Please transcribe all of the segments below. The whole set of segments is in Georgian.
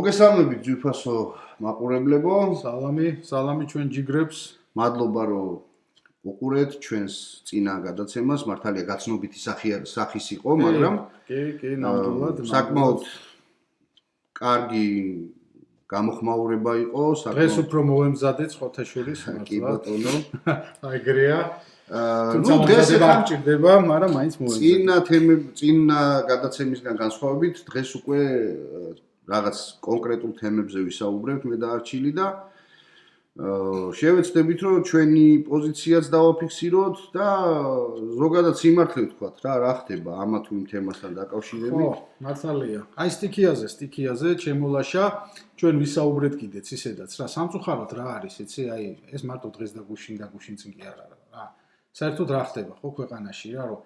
მოგესალმებით ძვირფასო მაყურებლებო. სალამი ჩვენ ჯიგრებს. მადლობა რომ უყურეთ ჩვენს წინა გადაცემას. მართალია გაცნობითი სახის იყო, მაგრამ კი, ნამდვილად. საკმაოდ კარგი გამოხმაურება იყო, დღეს უფრო მოემზადეთ ცხოთაშვილის მართლა. კი ბატონო. აი გრეა. თუმცა დღეს აღჭირდება, მაგრამ მაინც მოემზადეთ. წინა გადაცემისგან განსხვავებით, დღეს უკვე რაღაც კონკრეტულ თემებზე ვისაუბრებთ მე და არჩილი და შევეცდებით რომ ჩვენი პოზიციაც დავაფიქსიროთ და ზოგადად სიმართლე ვთქვათ რა ხდება ამა თუ იმ თემასთან დაკავშირებით. ხო, მართალია. აი სტიქიაზე ჩემოლაშა ჩვენ ვისაუბრეთ კიდეც ისედაც რა სამწუხაროდ რა არის იცი აი ეს მარტო დღეს და გუშინც კი არა რა. საერთოდ რა ხდება ხო ქვეყანაში რა რომ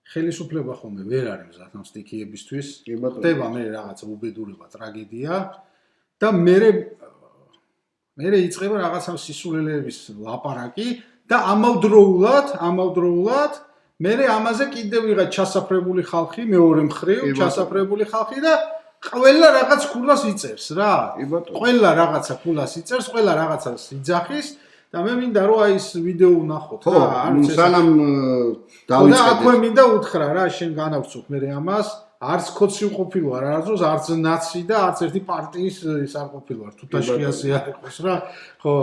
ხელისუფლება ხოლმე ვერ არის მზად ამ სტიქიებისთვის. ხდება მე რაღაცა უბედურება, ტრაგედია და მე იწყება რაღაცა სისულელეების ლაპარაკი და ამავდროულად მე ამაზე კიდევ ვიღაც ჩასაფრებული ხალხი მეორე მხრივ ჩასაფრებული ხალხი და ყველა რაღაც ქულას იწერს რა. ყველა რაღაცა ქულას იწერს, ყველა რაღაცას იძახის და მე მინდა რომ აი ეს ვიდეო ვნახოთ რა. სანამ დავიწყებთ. და აქვე მინდა უთხრა რა, შენ განავცოთ მე ამას. არც კოცი ვყოფილ ვარ, არც ნაცი და არც ერთი პარტიის ის არ ყოფილ ვარ. თუთაშკიაზე არ იყოს რა. ხო,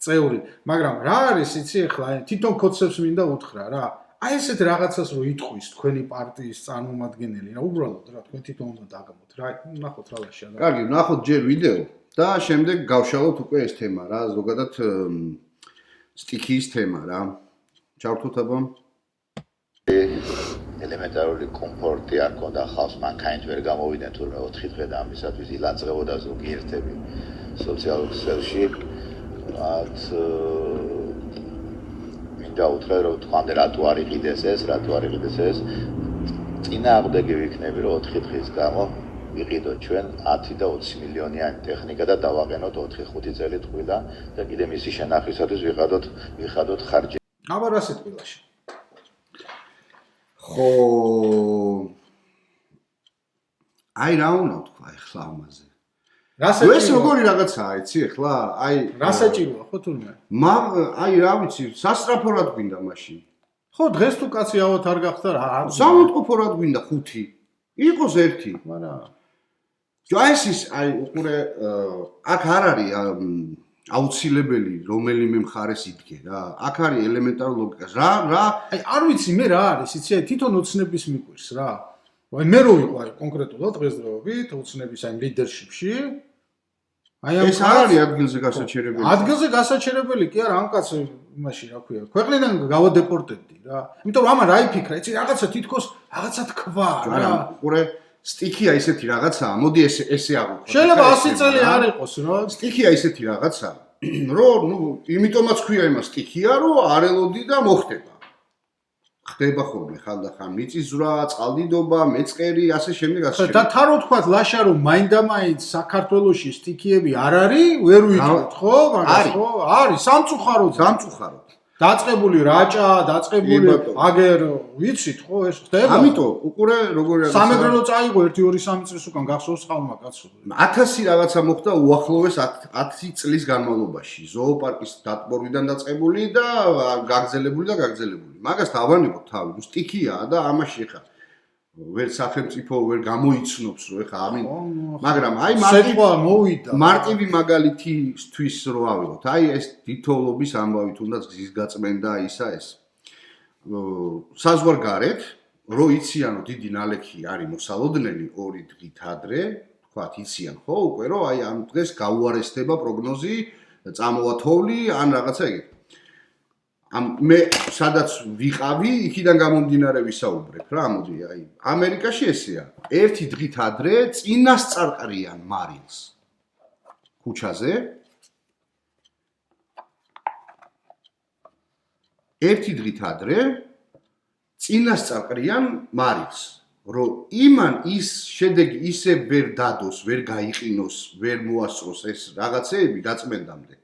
წევრი. მაგრამ რა არის იცი ახლა თვითონ კოცებს მინდა უთხრა რა. აი ესეთ რაღაცას რო იტყვის თქვენი პარტიის წარმომადგენელი რა, უბრალოდ რა თქვენ თვითონ უნდა დაგამოთ რა. ნახოთ რა ლაშა. კარგი, ნახოთ ჯერ ვიდეო და შემდეგ გავშალოთ უკვე ეს თემა რა, ზოგადად სტიქიის თემა რა. ჩავთვით აბა. ელემენტარული კომფორტი არ ქონდა ხალხს, მანქანით ვერ გამოვიდნენ თურმე 4 დღე და ამისათვის ილანძღებოდა ზოგი ერთები სოციალურ ქსელში. რაც მინდა უთხრა რომ თქვამდე რატო არ იყიდეს ეს, წინააღმდეგი ვიქნები რომ 4 დღის გამო ვიყიდოთ ჩვენ 10 და 20 მილიონიანი ტექნიკა და დავაყენოთ 4-5 წელი ტყუილა და კიდე მისი შენახვისათვის ვიხადოთ ხარჯი. აბა რა სიტყვილაში. ხო აი რა უნდა თქვა ახლა ამაზე. ეს როგორი რაღაცაა იცი ახლა აი რა საჭიროა ხო თურმე? აი რა ვიცი სასტრაფორად გვინდა მაშინ. ხო დღეს თუ კაცი ავად არ გახდა რა. სამოთყოფორად გვინდა 5. იყოს 1. მაგრამ ჯაისის აი უყურე აქ არ არის აუცილებელი რომელიმე მხარეს იდგე რა. აქ არის ელემენტარული ლოგიკა. რა აი არ ვიცი მე რა არის იცი აი თვითონ ოცნების მიყვირს რა. აი მე რო ვიყო აი კონკრეტულად დღესდღეობით ოცნების აი ლიდერშიპში აი ეს არ არის ადგილზე გასაჩერებელი. ადგილზე გასაჩერებელი კი არა ამ კაც იმაში რა ქვია ქვეყნიდან გავადეპორტებდი რა. იმიტომ რომ ამან რა იფიქრა იცი რაღაცა თითქოს რაღაცა თქვა რა. უყურე სტიქია ისეთი რაღაცაა, მოდი ესე აღვიქვათ. შეიძლება 100 წელი არ იყოს რა. სტიქია ისეთი რაღაცაა, რომ იმიტომაც ქვია იმას სტიქია, რომ არ ელოდი და მოხდება. ხდება ხოლმე ხალხთან მიწისძვრა, წყალდიდობა, მეწყერი, ასე შემდეგ ასე. და თარო თქვათ ლაშა რომ მაინდამაინც საქართველოში სტიქიები არ არის, ვერ ვიტყვით ხო? მაგას ხო? არის სამწუხაროდ. დაწყებული რაჭა, დაწყებული აგერ ვიცით ხო ეს ხდება? ამიტომ უყურე როგორი რაღაცა. სამეგრელო წაიღო 1-2-3 წლის უკან გახსოვს ხალხმა კაცო. 1000 რაღაცა მოხდა უახლოეს 10 წლის განმავლობაში. ზოოპარკის დატბორვიდან დაწყებული და გაგრძელებული. მაგას დავანებოთ თავი. სტიქიაა და ამაში ხა ვერ სახელმწიფო ვერ გამოიცნობს რომ ხა ამინ მაგრამ აი მარტივი მაგალითისთვის რო ავიღოთ აი ეს თითოეულობის ამბავი თუნდაც გზის გაწმენდა ისა ეს საზღვარგარეთ რო იციან რომ დიდი ნალექი არის მოსალოდნელი 2 დღით ადრე თქვათ იციან ხო უკვე რომ აი ამ დღეს გაუარესდება პროგნოზი წამოვა თოვლი ან რაღაცა ეგეთი მე სადაც ვიყავი, იქიდან გამომდინარე ვისაუბრებ რა, მოდი, აი, ამერიკაში ესეა. 1 დღით ადრე წინასწარყრიან მარილს. ქუჩაზე. 1 დღით ადრე წინასწარყრიან მარილს, რომ იმან ის შედეგი ისე ვერ დადოს, ვერ გაიყინოს, ვერ მოასწროს ეს რაღაცეები გაწმენდამდე,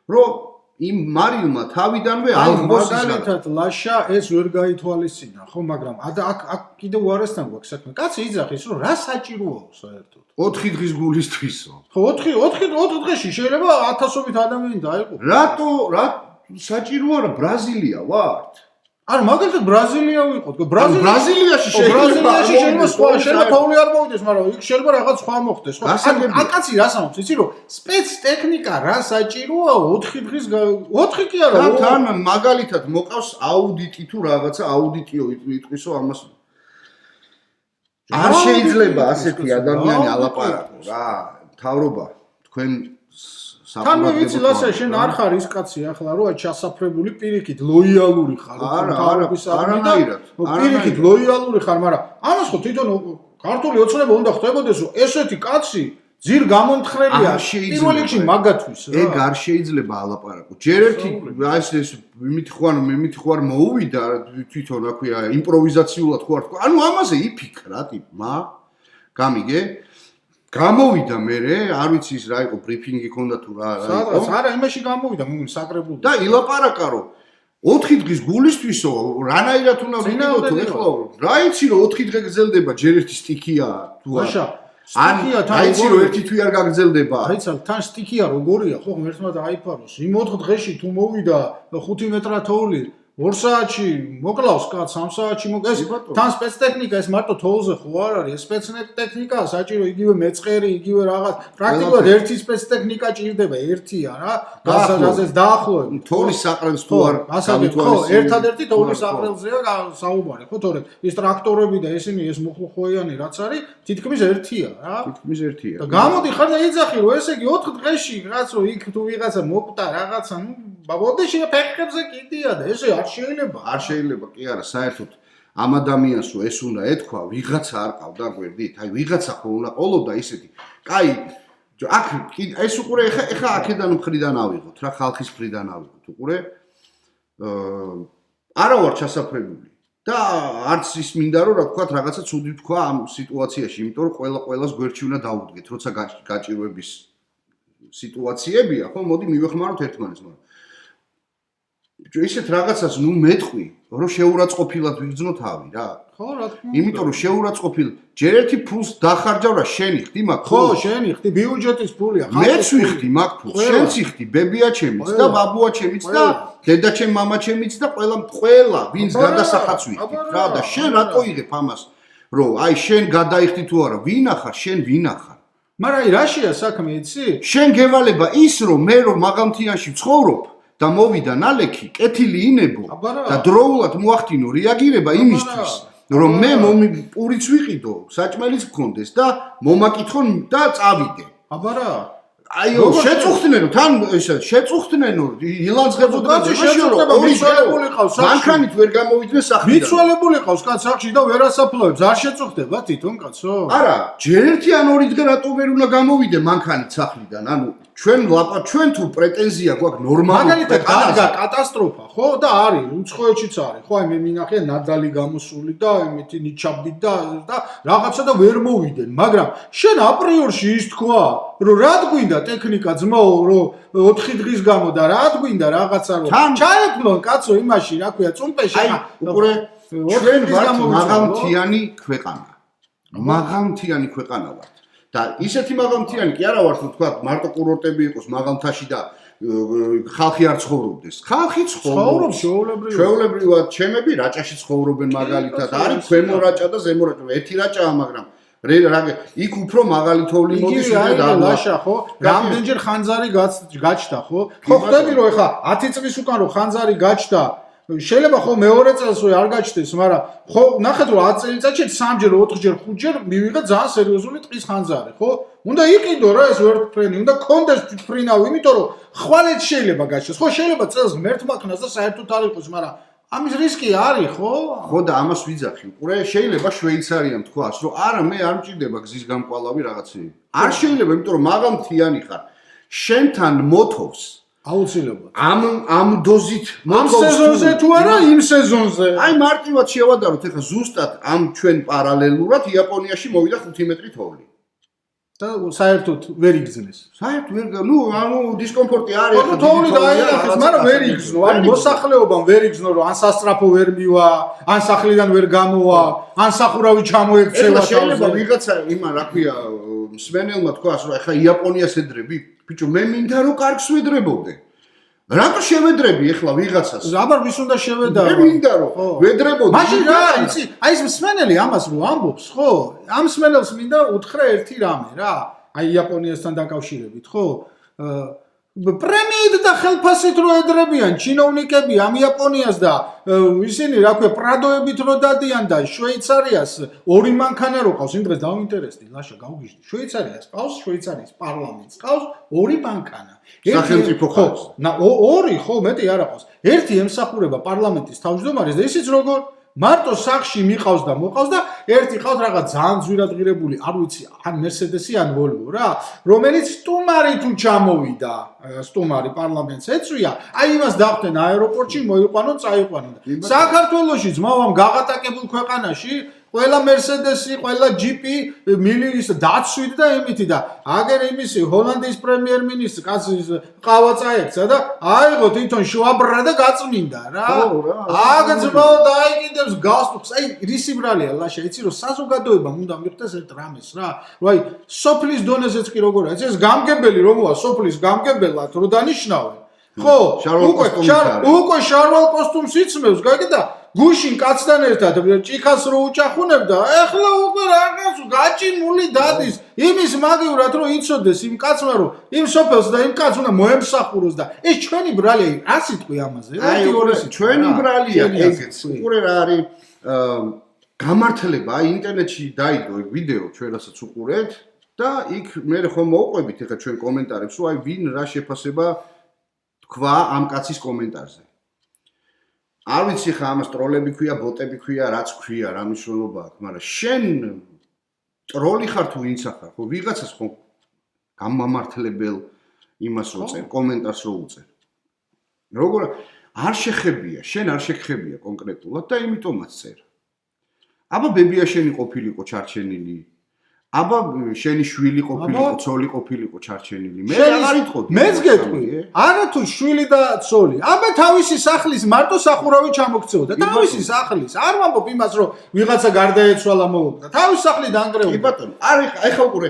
რომ იმ მარილმა თავიდანვე აი აღბოს მაგალითად ლაშა ეს ვერ გაითვალისწინა ხო მაგრამ აქ კიდე უარესთან გვაქვს საქმე კაცი იძახის რომ რა საჭიროა საერთოდ 4 დღის გულისთვისო ხო 4 დღეში შეიძლება 1000-ობით ადამიანი დაიყო რატო რა საჭიროა რა ბრაზილია ვართ არა მაგალითად ბრაზილია ვიყოთ ბრაზილიაში შეიძლება სხვა შეიძლება თოვლი არ მოვიდეს მაგრამ იქ შეიძლება რაღაც სხვა მოხდეს ხო აკაცი რას ამბობს იცი რომ სპეცტექნიკა რა საჭიროა 4 დღის 4 კი არა თან მაგალითად მოყავს აუდიტი თუ რაღაცა აუდიტიო იტყვისო ამას არ შეიძლება ასეთი ადამიანი ალაპარაკო რა თავრობა თქვენ თან მე ვიცი ლასა შენ არ ხარ ის კაცი ახლა როა ჩასაფრებული პირიქით ლოიალური ხარ პირიქით ლოიალური ხარ მაგრამ ამას ხო თვითონ ქართული ოცნება უნდა ხდებოდეს რომ ესეთი კაცი ძირ გამომთხრელია პირველ რიგში მაგათვის რა ეგ არ შეიძლება ალაპარაკო ჯერ ერთი ეს მიმით ხوار მოუვიდა თვითონ რა ქვია იმპროვიზაციულად ხوار თქვა ანუ ამაზე იფიქრა ტიპმა გამიგე გამოვიდა მე არ ვიცი ის რა იყო ბრიფინგი ქონდა თუ რა იყო არა იმაში გამოვიდა მე საკრებულო და ილაპარაკა რომ 4 დღის გულისთვისო რანაირად უნდა ვიყიდო თუ ეხლა რა იცი რომ 4 დღე გრძელდება ჯერ ერთი სტიქია თუ არა სტიქია თან იცი რომ ერთი თვე არ გაგრძელდება აიცალ თან სტიქია როგორია ხო ღმერთმა დაიფაროს იმ 4 დღეში თუ მოვიდა 5 მეტრა თოვლი 2 საათში მოკლავს კაც 3 საათში მოკლავს თან სპეცტექნიკა ეს მარტო თოვლზე ხო არ არის სპეცტექნიკა საჭირო იგივე მეწყერი იგივე რაღაც პრაქტიკულად ერთი სპეცტექნიკა ჭირდება ერთია რა გასაზრდას დაახლოებით თოვლის საყრელს თუ არ ხო ერთადერთი თოვლის საყრელზეა საუბარი ხო თორემ ის ტრაქტორები და ესენი ეს მუხლუხოიანი რაც არის თითქმის ერთია რა თითქმის ერთია და გამოდი ხარ და იძახი რომ ესე იგი 4 დღეში რაც რომ იქ თუ ვიღაცა მოკვდა რაღაცა ნუ ბაბოდეში ფეხებზე კიდია და ესე არ შეიძლება კი არა საერთოდ ამ ადამიანს რომ ეს უნდა ეთქვა ვიღაცა არ ყავდა გვერდით აი ვიღაცა ხო უნდა ყოლოდა ისეთი კაი აქ ეს უყურე ეხა აქედან მხრიდან ავიღოთ რა ხალხის მხრიდან ავიღოთ უყურე არა ვარ ჩასაფრებული და არც ის მინდა რომ რა თქვა რაღაცა ცუდი თქვა ამ სიტუაციაში იმიტომ რომ ყველას გვერდში უნდა დაუდგეთ როცა გაჭირვების სიტუაციებია ხო მოდი მივეხმაროთ ერთმანეთს მაგრამ ისეთ რაღაცას ნუ მეტყვი რომ შეურაცხყოფილად ვიგრძნო თავი რა ხო რა თქმა უნდა იმიტომ რომ შეურაცხყოფილ ჯერ ერთი ფულს დახარჯავ რა შენი ხდი მაგ ხო შენი ხდი ბიუჯეტის ფულია მეც ვიხდი მაგ ფულს შენც იხდი ბებია ჩემიც და ბაბუა ჩემიც და დედა ჩემ მამა ჩემიც და ყველა ვინც გადასახაც ვიხდით რა და შენ რატო იღებ ამას რომ აი შენ გადაიხდი თუ არა ვინ ახარ შენ ვინ ახარ მაგრამ აი რაშია საქმე იცი შენ გევალება ის რომ მე რომ მაღალმთიანში ვცხოვრობ და მოვიდა ნალექი, კეთილი ინებო და დროულად მოახდინო რეაგირება იმისთვის, რომ მე პურიც ვიყიდო, საჭმელიც გქონდეს და მომაკითხონ და წავიდე. აბარა აიო, შეწუხდნენ თან შეწუხთნენო, ილანძღებოდა შეწუხდება მიცვალებული ყავს სახში. მანქანით ვერ გამოვიდნენ სახლიდან. მიცვალებული ყავს კაც სახში და ვერ ასაფლავებს, არ შეწუხდება თვითონ კაცო? არა, ჯერ ერთი ან ორი დღე რატო ვერ უნდა გამოვიდე მანქანით სახლიდან? ანუ ჩვენ თუ პრეტენზია გვაქვს ნორმალურად მაგალითად დადგა კატასტროფა ხო და არის უცხოეთშიც არის ხო აი მე მინახე ნადალი გამოსული და იმეთი ნიჩაბი და რაღაცა და ვერ მოვიდნენ მაგრამ შენ აპრიორში ის თქვა რომ რა გვინდა ტექნიკა ძმაო რომ 4 დღის გამო და რა გვინდა რაღაცა რომ ჩაეფლონ კაცო იმაში რა ქვია წუმპეში აი უყურე ჩვენ ვართ მაღალმთიანი ქვეყანა ვართ და ისეთი მაღალმთიანი კი არა ვარ თუ თქვა მარტო კურორტები იყოს მაღალმთაში და ხალხი არ ცხოვრობდეს. ხალხი ცხოვრობს ჩვეულებრივად ჩემები რაჭაში ცხოვრობენ მაგალითად არის ქვემო რაჭა და ზემო რაჭა ერთი რაჭაა მაგრამ იქ უფრო მაღალი თოვლი მოდის და ლაშა ხო რამდენჯერ ხანძარი გაჩნდა ხო ხო ხდები რომ ეხა 10 წლის უკან რომ ხანძარი გაჩნდა შეიძლება ხო მეორე წელს არ გაჩნდეს, მაგრამ ხო ნახეთ რომ 10 წელიწადში 3-ჯერ, 4-ჯერ, 5-ჯერ მივიღე ძალიან სერიოზული ტყის ხანძარი, ხო? უნდა იყიდო რა ეს ვერტფრენი, უნდა კონდეს თვითფრინავი, იმიტომ რომ ხვალეთ შეიძლება გაჩნდეს. ხო შეიძლება წელს ღმერთმა ქნას და საერთოდ არ იყოს, მაგრამ ამის რისკი არის, ხო? ხო და ამას ვიძახი. უყურე, შეიძლება შვეიცარიამ თქვას, რომ არა მე არ მჭირდება გზის გამყვალავი რაღაცები. არ შეიძლება, იმიტომ რომ მაღალმთიანი ხარ. შენთან მოთოვს აუცილებლად. ამ დოზით ამ სეზონზე თუ არა იმ სეზონზე. აი მარტივად შევადაროთ ეხლა ზუსტად ამ ჩვენ პარალელურად იაპონიაში მოვიდა 5 მეტრი თოვლი. და საერთოდ ვერ იგრძნეს. საერთოდ ვერ ანუ დისკომფორტი არის. ხო, თოვლი დაინახეს, მაგრამ ვერ იგრძნო. ანუ მოსახლეობამ ვერ იგრძნო, რომ ან სასტრაფო ვერ მივა, ან სახლიდან ვერ გამოვა, ან სახურავი ჩამოექცევა თავზე. შეიძლება ვიღაცა იმან რა ქვია მსმენელმა თქვას, რომ ეხა იაპონიას ედრები, ბიჭო, მე მინდა რომ კარგს ვედრებოდე. რატო შევედრები ეხლა ვიღაცას? აბა ვის უნდა შევედარო? მე მინდა რომ ვედრებოდი. მაშინ რა იცი? აი ეს მსმენელი ამას რო ამბობს, ხო? ამ მსმენელს მინდა უთხრა ერთი რამე რა. აი იაპონიასთან დაკავშირებით, ხო? პრემიით და ხელფასით რო ედრებიან ჩინოვნიკები ამ იაპონიას და ისინი რა ქვია პრადოებით რო დადიან და შვეიცარიას ორი მანქანა რო ყავს, იმ დღეს დავინტერესდი, ლაშა გავგიჟდი. შვეიცარიას ყავს, შვეიცარიის პარლამენტს ყავს ორი მანქანა. სახელმწიფო ყავს. ორი ხო, მეტი არ ყავს. ერთი ემსახურება პარლამენტის თავმჯდომარეს და ისიც როგორ მარტო სახში მიყავს და მოყავს და ერთი ყავს რაღაც ძალიან ძვირადღირებული, არ ვიცი, ან Mercedes-ი ან Volvo რა, რომელიც სტუმარი თუ ჩამოვიდა, სტუმარი პარლამენტს ეწვია, აი იმას დახვდნენ აეროპორტში, მოიყვანონ, წაიყვანონ. საქართველოში ძმავამ გაღატაკებულ ქვეყანაში ყველა Mercedes-ი, ყველა Jeep-ი მილის დაცვით და იმითი და აგერ იმისი ჰოლანდიის პრემიერ-მინისტრი კაცი ყავა წაექცა და აიღო თვითონ შუაბრა და გაწმინდა რა. აგ ძმაო დაიკიდებს გასტუქს. აი რისი ბრალია ლაშა, იცი რომ საზოგადოებამ უნდა მიხდეს ერთ რამეს რა. რომ აი სოფლის დონეზეც კი როგორ არის, ეს გამგებელი რომოა სოფლის გამგებელად რო დანიშნავენ. ხო, უკვე შარვალ კოსტუმს იცმევს, გაიგე და გუშინ კაცთან ერთად ჭიქას რო უჭახუნებდა, ეხლა უკვე რაღაც გაჭიმული დადის. იმის მაგივრად რომ იცოდეს იმ კაცმა რომ იმ სოფელს და იმ კაცს უნდა მოემსახუროს და ეს ჩვენი ბრალია, რა სიტყვი ამაზე? აი ჩვენი ბრალია ეგეც. უყურე რა არის გამართლება, აი ინტერნეტში დაიდო ეგ ვიდეო ჩვენ რასაც უყურეთ და იქ მე ხომ მოვყვებით ეხლა ჩვენ კომენტარებს, რომ აი ვინ რა შეფასება თქვა ამ კაცის კომენტარზე. არ ვიცი ხა ამას ტროლები ქვია, ბოტები ქვია, რაც ქვია, რა მნიშვნელობა აქვს, მაგრამ შენ ტროლი ხარ თუ ვინც ხარ, ხო ვიღაცას ხო გამამართლებელ იმას რო წერ, კომენტარს რო უწერ. როგორ არ შეხებია, შენ არ შეგხებია კონკრეტულად და იმიტომაც წერ. აბა ბებია შენი ყოფილიყო ჩარჩენილი. აბა შენი შვილი ყოფილიყო, ცოლი ყოფილიყო ჩარჩენილი. მე აღარ იტყოდი. მეც გეტყვი. არა თუ შვილი და ცოლი. აბა თავისი სახლის მარტო სახურავი ჩამოქცეოდა. თავისი სახლის. არ ვამბობ იმას, რომ ვიღაცა გარდაეცვალა მოვუდა. თავისი სახლი დაანგრეუდა. კი ბატონო. არა ეხა უყურე.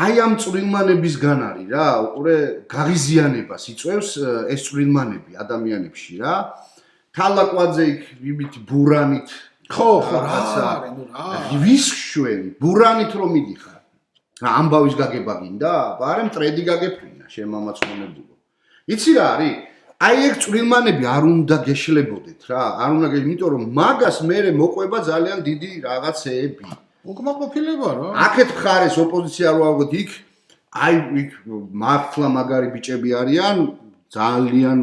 აი ამ წვრილმანებისგან არის რა, უყურე გაღიზიანებას იწევს ეს წვრილმანები ადამიანებში რა. თალაკვაძე იქ იმით ბურანით ხო, რაღაცა არის, ნუ რა. ვის შვენი, ბურანით რომ მიდიხარ. რა ამბავის გაგება გინდა? არა, მტრედი გაგეფრინა, შემამაცხონებულო. იცი რა არის? აი ეგ წვრილმანები არ უნდა გეშლებოდეთ რა, არ უნდა იმიტომ რომ მაგას მერე მოყვება ძალიან დიდი რაღაცეები. უკმაყოფილება რა. აქეთ მხარეს ოპოზიცია რო ავიღოთ იქ, აი იქ მართლა მაგარი ბიჭები არიან, ძალიან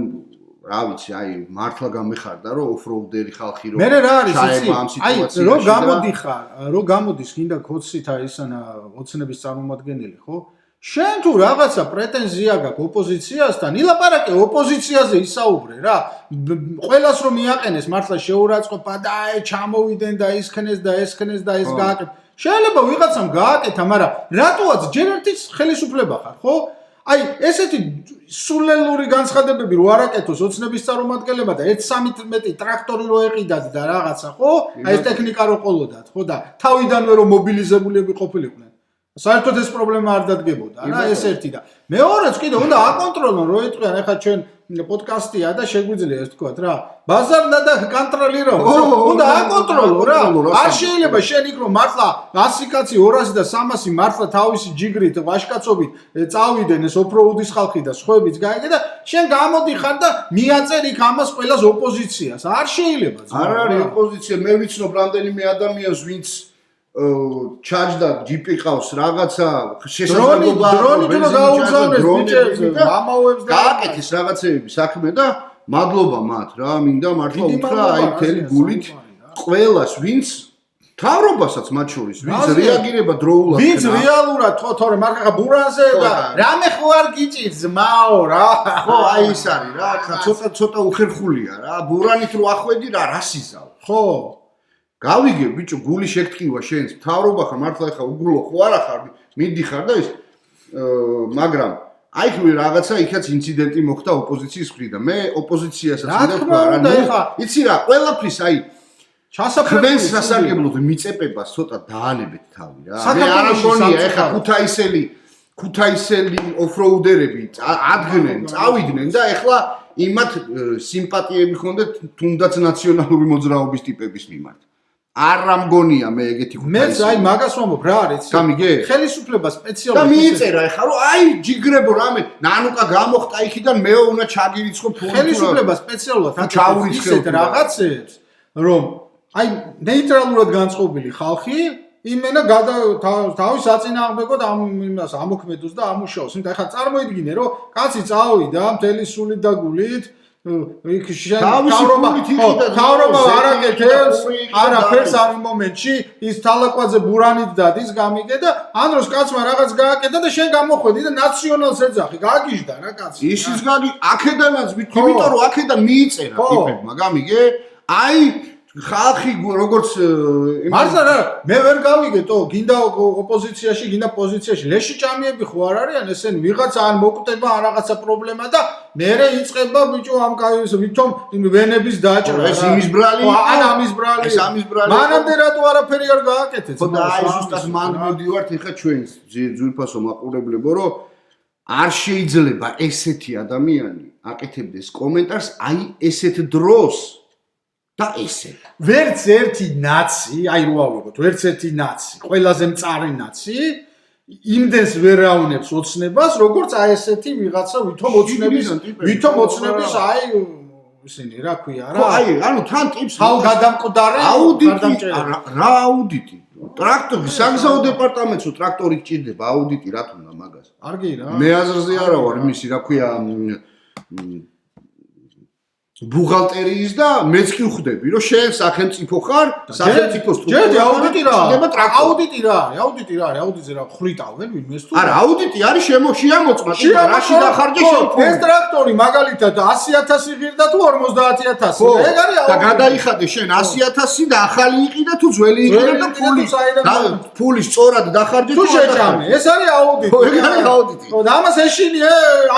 რა ვიცი, აი მართლა გამეხარდა რომ ოფროუდერი ხალხი რო მე რა არის იცი? აი რო გამოდიხარ, რო გამოდის გინდა ქოცით აი ესანა ოცნების წარმომადგენელი, ხო? შენ თუ რაღაცა პრეტენზია გაქვს ოპოზიციასთან, ილაპარაკე ოპოზიციაზე ისაუბრე რა. ყველას რომ მიაყენეს მართლა შეურაცხყოფა და აი ჩამოვიდნენ და ისქნეს და ესქნეს და ეს გააკეთეს. შეიძლება ვიღაცამ გააკეთა, მაგრამ რატოაც ჯერ ერთი ხელისუფლება ხარ, ხო? აი ესეთი სულელური განცხადებები რო არაკეთოს ოცნების წარმომადგენლებმა და 1-13 ტრაქტორი რო ეყიდათ და რაღაცა, ხო? აი ეს ტექნიკა რო ყოლოდათ, ხო და თავიდანვე რო მობილიზებულები ყოფილიყვნენ. საერთოდ ეს პრობლემა არ დადგებოდა რა, ეს ერთი და მეორეც კიდე უნდა აკონტროლონ რო ეტყვიან ახლა ჩვენ პოდკასტია და შეგვიძლია ეს თქვათ რა. ბაზარდა და კონტროლირო. უნდა აკონტროლო რა. არ შეიძლება შენ იქ რომ მართლა 100 კაცი 200 და 300 მართლა თავისი ჯიგრით ვაშკაცობით წავიდნენ ეს ოფროუდის ხალხი და სხვაებიც გაიგე და შენ გამოდიხარ და მიაწერ იქ ამას ყველას ოპოზიციას. არ შეიძლება. არ არის ოპოზიცია, მე ვიცნობ რამდენიმე ადამიანს ვინც ჩარჯდა ჯიპი ყავს რაღაცა შესაძლებლობა დრონით რო გაუგზავნეს ბიჭებს ამაოებს და გააკეთეს რაღაცეები საქმე და მადლობა მათ რა მინდა მართლა უთხრა აი მთელი გულით ყველას ვინც თავრობასაც მათ შორის ვინც რეაგირება დროულად ვინც რეალურად ხო თორე მარკა ბურანზე და რამე ხო არ გიჭირს მაო რა ხო აი ის არის რა ხა ცოტა უხერხულია რა ბურანით რო ახვედი რა სიზავ ხო გავიგე ბიჭო გული შეგტყივა შენს მთავრობა ხარ მართლა ეხა უგულო ხო არა ხარ მიდიხარ და ის მაგრამ აი ხრი რაღაცა იქაც ინციდენტი მოხდა ოპოზიციის მხრიდან მე ოპოზიციასაც ვიდექვა რა იცი რა ყველაფრის აი ჩასაფრენს სასარგებლოდ მიწებებას ცოტა დაანებეთ თავი რა მე არ ამგონია ეხა ქუთაისელი ოფროუდერები ადგნენ წავიდნენ და ეხლა იმათ სიმპათიები ხონდეთ თუნდაც ნაციონალური მოძრაობის ტიპების მიმართ არ ამგონია მე ეგეთი მეც აი მაგას ვამბობ რა არის გამიგე ხელისუფლება სპეციალურად და მიიწერა ეხლა რომ აი ჯიგრებო რამე ნანუკა გამოხდა იქიდან მეო უნდა ჩაგირიცხო ფული ხელისუფლება სპეციალურად ისეთ რაღაცებს რომ აი ნეიტრალურად განწყობილი ხალხი იმენა თავის აწინააღმდეგოდ ამ იმას ამოქმედოს და ამუშაოს. იმიტომ ახლა წარმოიდგინე რომ კაცი წავიდა მთელი სულით და გულით იქ თავრობა არაკეთებს არაფერს ამ მომენტში ის თალაკვაძე ბურანით დადის გამიგე და ამ დროს კაცმა რაღაც გააკეთა და შენ გამოხვედი და ნაციონალს ეძახი გაგიჟდა რა კაცი ისიც გაგი აქედანაც იმიტომ რომ აქედან მიიწერა ტიპებმა გამიგე აი ხალხი როგორც მართლა რა მე ვერ გავიგეთო გინდა ოპოზიციაში გინდა პოზიციაში ლეში ჭამიები ხო არ არიან ესენი ვიღაცა ან მოკვდება ან რაღაცა პრობლემა და მერე იწყება ბიჭო ამ კაის ვითომ ვენების დაჭრა ეს იმის ბრალი ან ამის ბრალი ეს ამის ბრალი მანამდე რატო არაფერი არ გააკეთეთ ხო და აი ზუსტად მან მოდივართ ეხა ჩვენს ძვირფასო მაყურებლებო რომ არ შეიძლება ესეთი ადამიანი აკეთებდეს კომენტარს აი ესეთ დროს და ესე ვერც ერთი ნაცი აი რო ავიღოთ ვერც ერთი ნაცი ყველაზე მწარე ნაცი იმდენს ვერ რაუნებს ოცნებას როგორც აი ესეთი ვიღაცა ვითომ ოცნების აი ისინი რა ქვია რა აი ანუ თან ტიპს თავ გადამკვდარი აუდიტი რა აუდიტი ტრაქტორი საგზაო დეპარტამენტსო ტრაქტორი გჭირდება აუდიტი რა თქმა უნდა მაგას არგი რა მე აზრზე არა ვარ იმისი რა ქვია ბუღალტერიის და მეც კი ვხვდები რომ შენ სახელმწიფო ხარ სახელმწიფო სტრუქტურა აუდიტი რა აუდიტზე რა ხრიტავენ ვინმეს თუ არა აუდიტი არის შემოწმა რაში დახარჯე შენ ეს ტრაქტორი მაგალითად 100,000 ღირდა თუ 50,000 ეგ არის და გადაიხადე შენ 100,000 და ახალი იყიდა თუ ძველი იყიდა და ფული სწორად დახარჯე თუ შეჭამე ეს არის აუდიტი ეგ არის აუდიტი და ამას ეშინი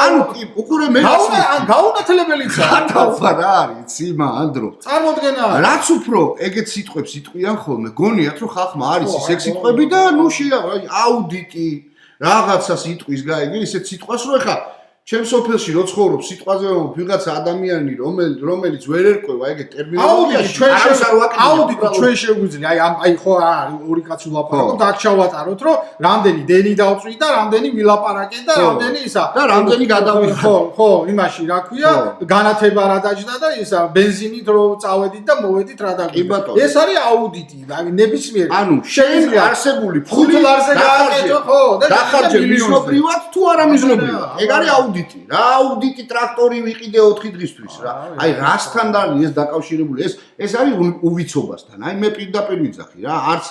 ანუ უყურე მე გაუნათლებელიცაა რა არის ციმა ანდრო წარმოდგენა რაც უფრო ეგეთ სიტყვებს იტყვიან ხოლმე გონიათ რომ ხალხმა არის ის ეგ სიტყვები და ნუ აუდიტი რაღაცას იტყვის გაიგე ისეთ სიტყვას რომ ეხა ჩემს სოფელში რო ცხოვრობ სიტყვაზე ვიღაცა ადამიანი რომელიც ვერ ერკვევა ეგეთ ტერმინოლოგიაში აუდიტი ჩვენ შეგვიძლია აი ხო არის ორი კაცი ვლაპარაკობთ აქ ჩავატაროთ რომ რამდენი დენი დავწვი და რამდენი ვილაპარაკე და რამდენი ისა და რამდენი გადავიხადე ხო იმაში რა ქვია განათება რა დაჯდა და ისა ბენზინით რო წავედით და მოვედით რა დაგვიდა ეს არის აუდიტი ნებისმიერ ანუ შენ არსებული ფული გააკეთო ხო და დახარჯე მიზნობრივად თუ არა მიზნობრივად ეგ არის აუდიტი რა აუდიტი ტრაქტორი ვიყიდე 4 დღისთვის რა აი რასთან არის ეს დაკავშირებული ეს არის უვიცობასთან აი მე პირდაპირ ვიძახი რა არც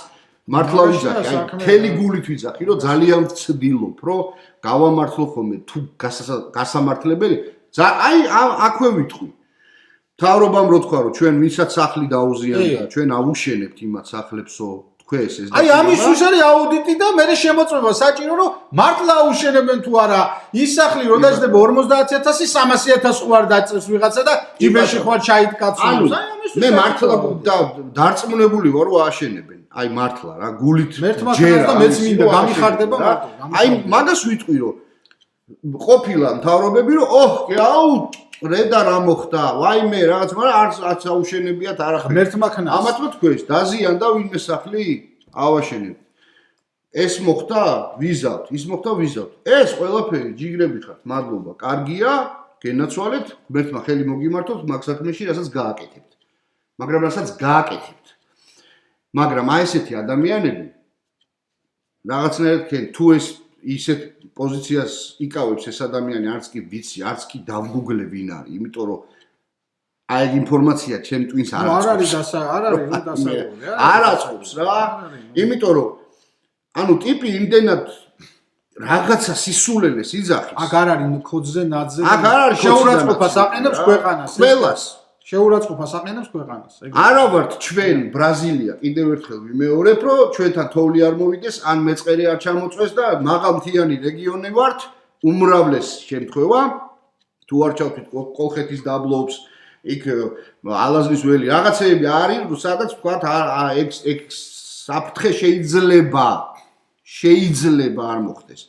მართლა ვიძახი აი თელი გულით ვიძახი რომ ძალიან ვცდილობ რომ გავამართლო ხოლმე თუ გასამართლებელი აი აქვე ვიტყვი თავრობამ რო თქვა რომ ჩვენ ვისაც სახლი დაუზიანდა ჩვენ ავუშენებთ იმათ სახლებსო თქვეს ეს აი ამისთვის არის აუდიტი და მე შემოწმება საჭირო რომ მართლა აუშენებენ თუ არა ის სახლი რო დაждდება 50,000 300,000 ხო არ დაწევს ვიღაცა და ჯიბეში ხო არ ჩაიტკაცოს აი ამისთვის მე მართლა დარწმუნებული ვარ რომ ააშენებენ აი მართლა რა გულით ჯერა მეც მინდა გამიხარდება მარტო აი მაგას ვიტყვი რომ ყოფილა მთავრობები რომ აუ რედა რა მოხდა ვაიმე რაღაც მაგრამ არც აუშენებიათ არახარ მერთმაქნას ამათმა თქვეს დაზიანდა ვინმე სახლი ავაშენებ ეს მოხდა ვიზავთ ის მოხდა ვიზავთ ეს ყველაფერი ჯიგრები ხართ მადლობა კარგია გენაცვალეთ მერთმა ხელი მოგიმართოთ მაგ საქმეში რასაც გააკეთებთ მაგრამ აი ესეთი ადამიანები რაღაცნაირად თუ ეს ისეთ პოზიციას იკავებს ეს ადამიანი არც კი ვიცი, არც კი დავგუგლე ვინ არის, იმიტომ რომ აი ეგ ინფორმაცია ჩემ ტვინს არ არის დასაგებული. არ აწყობს რა. იმიტომ რომ ანუ ტიპი იმდენად რაღაცა სისულელეს იძახის. აქ არ არის ხოძზე ნაძზე. აქ არ არის შეურაცხყოფას აყენებს ქვეყანას. ყველას შეურაცხყოფას აყენებს ქვეყანას. არა ვართ ჩვენ ბრაზილია კიდევ ერთხელ ვიმეორებ რომ ჩვენთან თოვლი არ მოვიდეს ან მეწყერი არ ჩამოწვეს და მაღალმთიანი რეგიონი ვართ უმრავლეს შემთხვევა თუ არ ჩავთვით კოლხეთის დაბლობს იქ ალაზნის ველი რაღაცეები არის სადაც თქვათ ეგ საფრთხე შეიძლება არ მოხდეს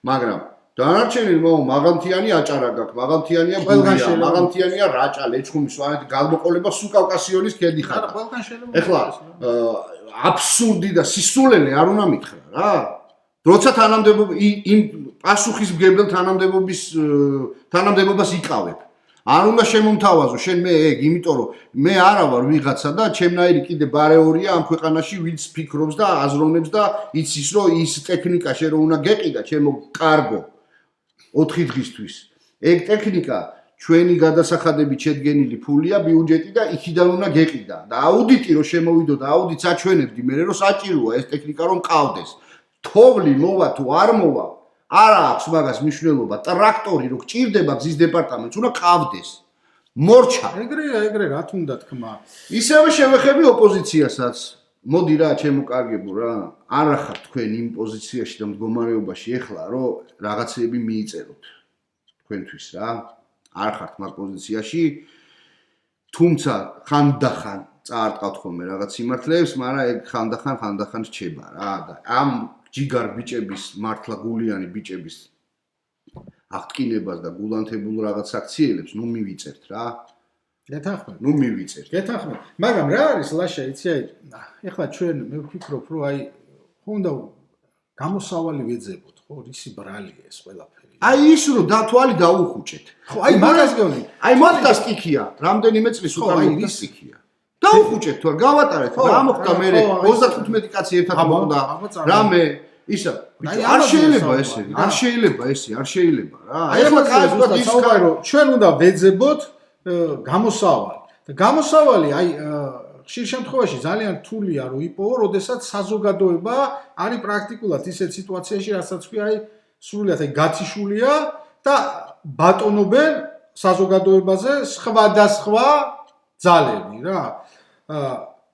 მაგრამ დანარჩენი მაღალმთიანი აჭარა გაქვს მაღალმთიანია ბულგარია მაღალმთიანია რაჭა ლეჩხუმი სვანეთი გადმოყოლება სულ კავკასიონის ქედი ხარ ეხლა აბსურდი და სისულელე არ უნდა მითხრა რა როცა თანამდებობა იმ პასუხისმგებელ თანამდებობას იკავებ არ უნდა შემომთავაზო შენ მე ეგ იმიტომ რომ მე არა ვარ ვიღაცა და ჩემნაირი კიდე ბარეორია ამ ქვეყანაში ვინც ფიქრობს და აზროვნებს და იცის რომ ის ტექნიკა შენ რო უნდა გეყიდა ჩემო კარგო 4 დღისთვის ეგ ტექნიკა ჩვენი გადასახადებით შედგენილი ფულია ბიუჯეტი და იქიდან უნდა გეყიდა და აუდიტი რო შემოვიდო და აუდიტს აჩვენებდი მე რომ საჭიროა ეს ტექნიკა რომ ყავდეს თოვლი მოვა თუ არ მოვა არა აქვს მაგას მნიშვნელობა ტრაქტორი რო გჭირდება გზის დეპარტამენტს უნდა ყავდეს მორჩა ეგრე რა თუნდა თქმა ისევე შევეხები ოპოზიციასაც მოდი რა ჩემო კარგებო რა არა ხარ თქვენ იმ პოზიციაში და მდგომარეობაში ეხლა რომ რაღაცეები მიიწეროთ თქვენთვის რა არ ხართ მაგ პოზიციაში თუმცა ხანდახან წაარტყავთ ხოლმე რაღაც სიმართლეებს მაგრამ ეგ ხანდახან რჩება რა და ამ ჯიგარ ბიჭების მართლა გულიანი ბიჭების აღტკინებას და გულანთებულ რაღაც აქციელებს ნუ მივიწერთ რა გეთანხმებით ნუ მივიწერთ გეთანხმებით მაგრამ რა არის ლაშა იცი აი ეხლა ჩვენ მე ვფიქრობ რომ აი ხონდა გამოსავალი ვეძებოთ ხო რისი ბრალია ეს ყველაფერი აი ის რომ დათვალი დაუხუჭეთ ხო აი მაგას გონი აი მოხდა სტიქია რამდენიმე წლის უკან მოხდა სტიქია დაუხუჭეთ თუ არ გავატარეთ რა მოხდა მე 35 კაცი ერთად მოხდა რამე ისა არ შეიძლება რა აი ეხლა კაცო საუბარი რომ ჩვენ უნდა ვეძებოთ გამოსავალი და გამოსავალი აი ხშირ შემთხვევაში ძალიან რთულია რომ იპოვო როდესაც საზოგადოება არის პრაქტიკულად ისეთ სიტუაციაში რასაც ქვია აი სრულიად აი გაციშულია და ბატონობენ საზოგადოებაზე სხვადასხვა ძალები რა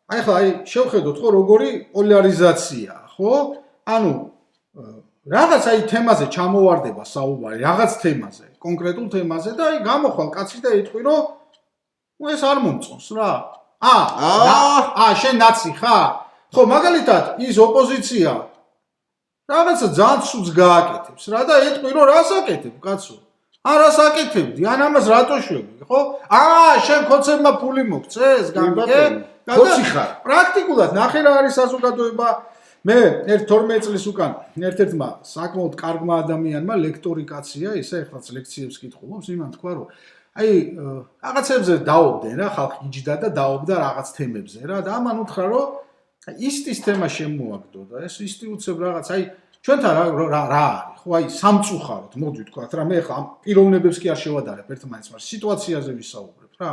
აი ხა აი შევხედოთ ხო როგორი პოლარიზაციაა ხო ანუ რაღაც აი თემაზე ჩამოვარდება საუბარი რაღაც თემაზე კონკრეტულ თემაზე და აი გამოხვალ კაცი და იტყვი რომ ეს არ მომწონს რა შენ ნაცი ხარ ხო მაგალითად ის ოპოზიცია რაღაცა ძალიან სულს გააკეთებს რა და ეტყვი რომ რას აკეთებ კაცო რას აკეთებდი ან ამას რატო შვები ხო შენ კონცერტმა ფული მოგწეს გამიგე ხოცი ხარ პრაქტიკულად ნახე რა არის საზოგადოება მე 12 წლის უკან ერთ-ერთმა საკმაოდ კარგმა ადამიანმა ლექტორი კაცია ისე ეხლაც ლექციებს კითხულობს იმან თქვა რომ აი რაღაცებზე დაობდნენ რა ხალხი იჯდა და დაობდა რაღაც თემებზე რა და ამან უთხრა რომ ისტის თემა შემოაგდო და ეს ისტი უცებ რაღაც აი ჩვენთან რა არის ხო აი სამწუხაროდ მოდი ვთქვათ რა მე ხა ამ პიროვნებებს კი არ შევადარებ ერთმანეთს მაგრამ სიტუაციაზე ვისაუბრებ რა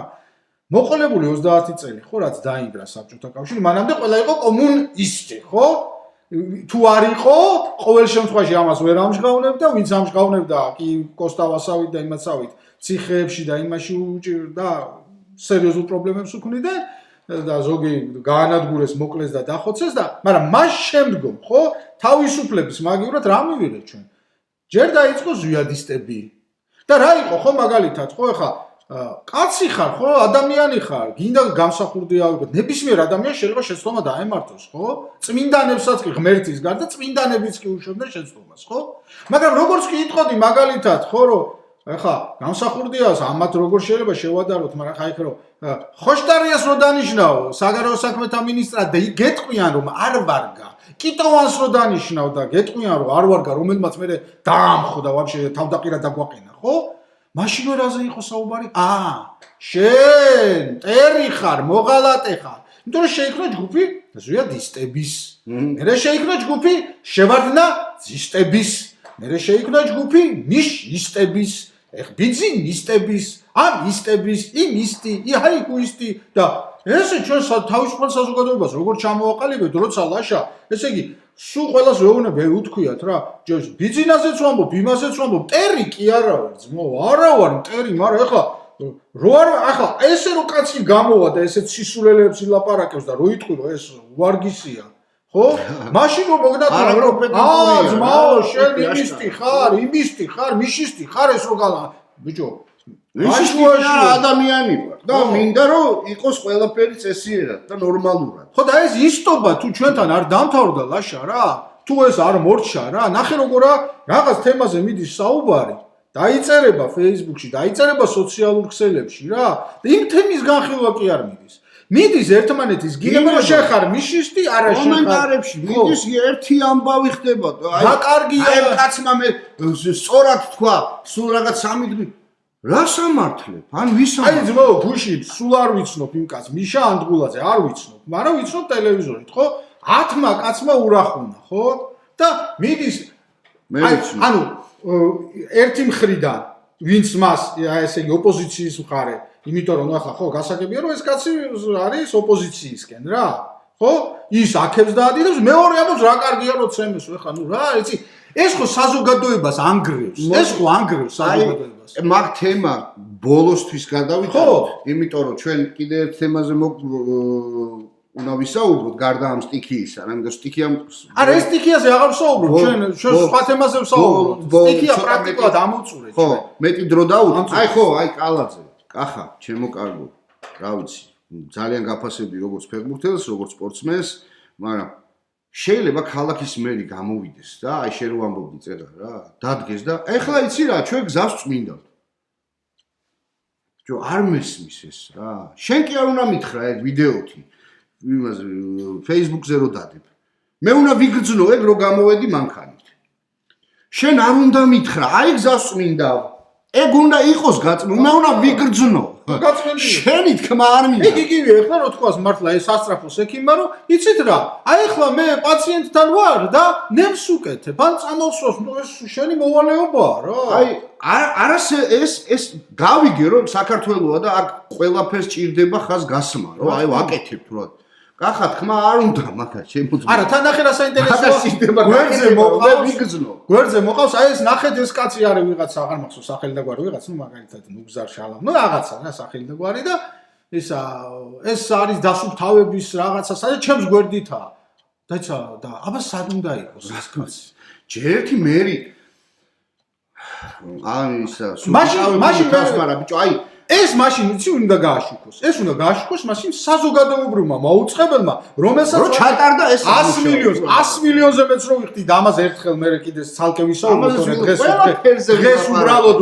მოყოლებული 30 წელი ხო რაც დაინგრა საბჭოთა კავშირი მანამდე ყველა იყო კომუნისტი ხო თუ არ იყო ყოველ შემთხვევაში ამას ვერ ამჟღავნებდა ვინც ამჟღავნებდა კი კოსტავასავით და იმაცავით ციხეებში და იმაში და სერიოზულ პრობლემებს უქმნიდა და ზოგი გაანადგურეს მოკლეს და დახოცეს და მაგრამ მას შემდგომ ხო თავისუფლების მაგივრად რა მივიღეთ ჩვენ ჯერ დაიწყო ზვიადისტები და რა იყო ხო მაგალითად ხო ეხა კაცი ხარ ხო ადამიანი ხარ გინდა გამსახურდია ნებისმიერ ადამიანს შეიძლება შეცდომა დაემართოს ხო წმინდანებსაც კი ღმერთის გარდა წმინდანებიც კი უშევდნენ შეცდომას ხო მაგრამ როგორც კი იტყოდი მაგალითად ხო რომ ეხა გამსახურდიას ამათ როგორ შეიძლება შევადაროთ მაგრამ ხა იქ რომ ხოშტარიას რო დანიშნავ საგარეო საქმეთა მინისტრად და გეტყვიან რომ არ ვარგა კიტოვანს რო დანიშნავ და გეტყვიან რომ არ ვარგა რომელმაც მე დაამხო და ვაფშე თავდაყირა დაგვაყენა ხო მაშინ რაზე იყო საუბარი შენ ტერი ხარ მოღალატე ხარ იმიტომ რომ შეიქმნა ჯგუფი ზვიადისტების მე შეიქმნა ჯგუფი შევარდნაძისტების მე შეიქმნა ჯგუფი ნიშისტების ბიზნესისტების ამისტების იმისტი იჰაიკუისტი და ესე ჩვენ თავისუფალ საზოგადოებას როგორ ჩამოვაყალიბებთ როცა ლაშა ესე იგი სულ ყველას ვეუბნები უთქვიათ რა ბიზნესაზეც ვამბობ იმაზეც ვამბობ ტერი კი არა ვარ ძმო არა ვარ ტერი მაგრამ ეხლა რო არ ახლა ესე რო კაცი გამოვა და ესე სისულელეებს ილაპარაკებს და რო იტყვი რომ ეს ვარგისია ხო? მაშინ რომ მოგდაწყდა ძმაო შენ იმისტი ხარ, მიშისტი ხარ ეს რო გალა ბიჭო მაშინ ადამიანი ვარ და მინდა რომ იყოს ყველაფერი წესიერად და ნორმალურად. ხო და ეს ისტობა თუ ჩვენთან არ დამთავრდა ლაშა რა თუ ეს არ მორჩა რა ნახე როგორა რაღაც თემაზე მიდის საუბარი დაიწერება Facebook-ში დაიწერება სოციალურ ქსელებში რა და იმ თემის განხილვა კი არ მიდის ერთმანეთის გინება რომ შეხარ მიშისტი არა შეხარ კომენტარებში მიდის ერთი ამბავი ხდება და კარგია აი კაცმა მე სწორად თქვა სულ რაღაც 3 დღე რა სამართლებ ან ვისამართლებ აი ძმაო გუში სულ არ ვიცნობ იმ კაცს მიშა ანდღულაძე არ ვიცნობ მაგრამ ვიცნობ ტელევიზორით ხო 10-მა კაცმა ურახუნა ხო და მიდის ანუ ერთი მხრიდან ვინც მას ესე იგი ოპოზიციის მხარე იმიტომ რომ ახლა ხო გასაგებია რომ ეს კაცი არის ოპოზიციისკენ რა ხო ის აქებს დაადიდებს მეორე ამბობს რა კარგია რომ ცემეს ხა ნუ რა იცი ეს ხო საზოგადოებას ანგრევს ეს ხო ანგრევს საზოგადოებას მაგ თემა ბოლოსთვის გადავიდეთ იმიტომ რომ ჩვენ კიდე ერთ თემაზე უნდა ვისაუბროთ გარდა ამ სტიქიისა რამე სტიქია არა ეს სტიქიაზე აღარ ვსაუბრობ ჩვენ სხვა თემაზე ვსაუბრობთ სტიქია პრაქტიკულად ამოწურე ხო მეტი დრო დაუდგა აი ხო აი კალაძე კახა ჩემო კარგო რა ვიცი ძალიან გაფასები როგორც ფეხბურთელს როგორც სპორტსმენს მაგრამ შეიძლება ქალაქის მერი გამოვიდეს და აი შენ რო ამბობდი წერა რა დადგეს და ეხლა იცი რა ჩვენ გზავს წმინდავთ ჯო არ მესმის ეს რა შენ კი არ უნდა მითხრა ეგ ვიდეოთი იმაზე Facebook-ზე რო დადებ მე უნდა ვიგრძნო ეგ რო გამოვედი მანქანით შენ არ უნდა მითხრა აი გზავს წმინდავ ეგ უნდა იყოს გაწმული მე უნდა ვიგრძნო გაწმენდი შენი თქმა არ მინდა ეგ იგივე ახლა რო თქვას მართლა ეს სასწრაფოს ექიმმა რომ იცით რა აი ახლა მე პაციენტთან ვარ და ნემს უკეთებ ან წამოსვას ნუ ეს შენი მოვალეობაა რა აი არა ეს გავიგე რომ საქართველოა და აქ ყველაფერს ჭირდება ხას გასმა რომ აი ვაკეთებ რა კახა თქმა არ უნდა მაგას შემოწმე არა თან ნახე რა საინტერესოა გვერდზე მოყავს აი ეს ნახეთ ეს კაცი არის ვიღაც აღარ მახსოვს სახელი და გვარი ვიღაც ნუ მაგალითად ნუგზარ შალამ ნუ რაღაცა რა სახელი და გვარი და ეს არის დასუფთავების რაღაცა სადაც ჩემს გვერდითაა დაიცა და აბა სად უნდა იყოს ეს კაცი ჯერ ერთი მერი აი ისა მაშინ მაგრამ ბიჭო აი ეს მაშინ იცი უნდა გააშუქოს. ეს უნდა გააშუქოს მაშინ საზოგადოებრივმა მოუწყებელმა, რომელსაც რო ჩატარდა ეს 100 მილიონზე მეც რო ვიხდი და ამაზე ერთხელ მე კიდე ცალკე ვისაუბროთ, დღეს უბრალოდ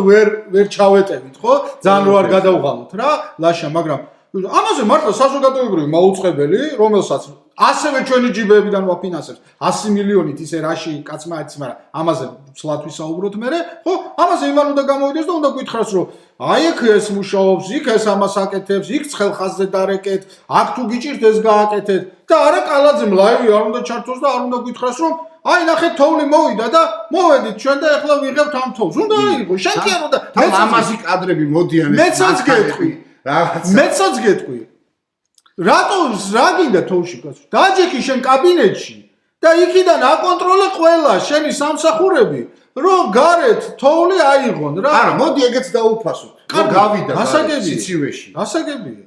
ვერ ჩავეტევით, ხო? ძალიან რო არ გადავღალოთ რა, ლაშა, მაგრამ ამაზე მართლა საზოგადოებრივი მოუწყებელი, რომელსაც ასევე ჩვენი ჯიბეებიდან ვაფინანსებს 100 მილიონით ისე რაში კაცმა იცი, მაგრამ ამაზე ცლად ვისაუბროთ მე, ხო? ამაზე იმან უნდა გამოვიდეს და უნდა გითხრას რომ აი ეგ ეს მუშაობს, იქ ეს ამას აკეთებს, იქ ცხელხაზზე დარეკეთ, აქ თუ გიჭირთ ეს გააკეთეთ და არა კალაძემ ლაივი არ უნდა ჩართოს და არ უნდა გითხრას რომ აი ნახეთ თოვლი მოვიდა და მოვედით ჩვენ და ახლა ვიღებთ ამ თოვლს. უნდა აიღო, შენ კი არ უნდა ამაზი კადრები მოდიან ეს. მეცაც გეტყვი. მეცაც გეტყვი. რატო რა გინდა თოვში კაცო? დააჯექი შენ კაბინეტში და იქიდან აკონტროლე ყველა შენი სამსახურები. რომ გარეთ თოვლი აიღონ რა. არა, მოდი ეგეც დაუფასოთ. რომ გავიდა სიცივეში. გასაგებია.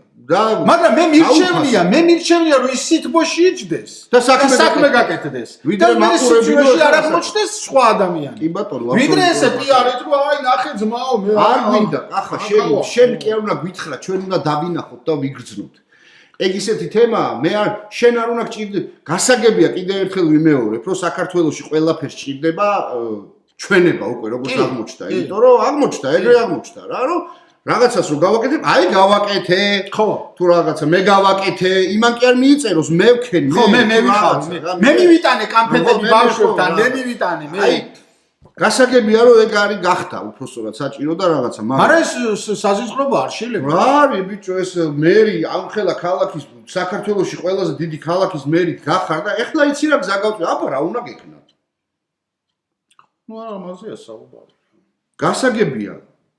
მაგრამ მე მირჩევნია რომ ის სითბოში იჯდეს და საქმე გაკეთდეს. ვიდრე სიცივეში არ აღმოჩნდეს სხვა ადამიანი. კი ბატონო, ვიდრე ესე პიარით რომ აი ნახე ძმაო მე არ გვინდა. ახლა შენ კი არ უნდა გითხრა, ჩვენ უნდა დავინახოთ და ვიგრძნოთ. ეგ ისეთი თემაა, მე არ შენ არ უნდა გჭირდე. გასაგებია კიდე ერთხელ ვიმეორებ, რომ საქართველოში ყველაფერს ჭირდება ჩვენება უკვე როგორც აღმოჩნდა, იმიტომ რომ აღმოჩნდა, ეგრე აღმოჩნდა რა, რომ რაღაცას რო გავაკეთებ, აი გავაკეთე. ხო. თუ რაღაცა მე გავაკეთე, იმან კი არ მიიწეროს, მე ვქენი. ხო, მე ვიხარ. მე მივიტანე კამფეტები ბავშვებთან, მე მივიტანე, მე. აი გასაგებია რომ ეგ არის გახდა უბრალოდ საჭირო და რაღაცა, მაგრამ ეს საზიწყრობა არ შეიძლება. რა არის ბიჭო ეს მერი ამხელა ქალაქის საქართველოში ყველაზე დიდი ქალაქის მერი გახარ და ეხლა იცი რა გზაგავწვი, აბა რა უნდა გექნა. ნუ არა მაზეა საუბარი. გასაგებია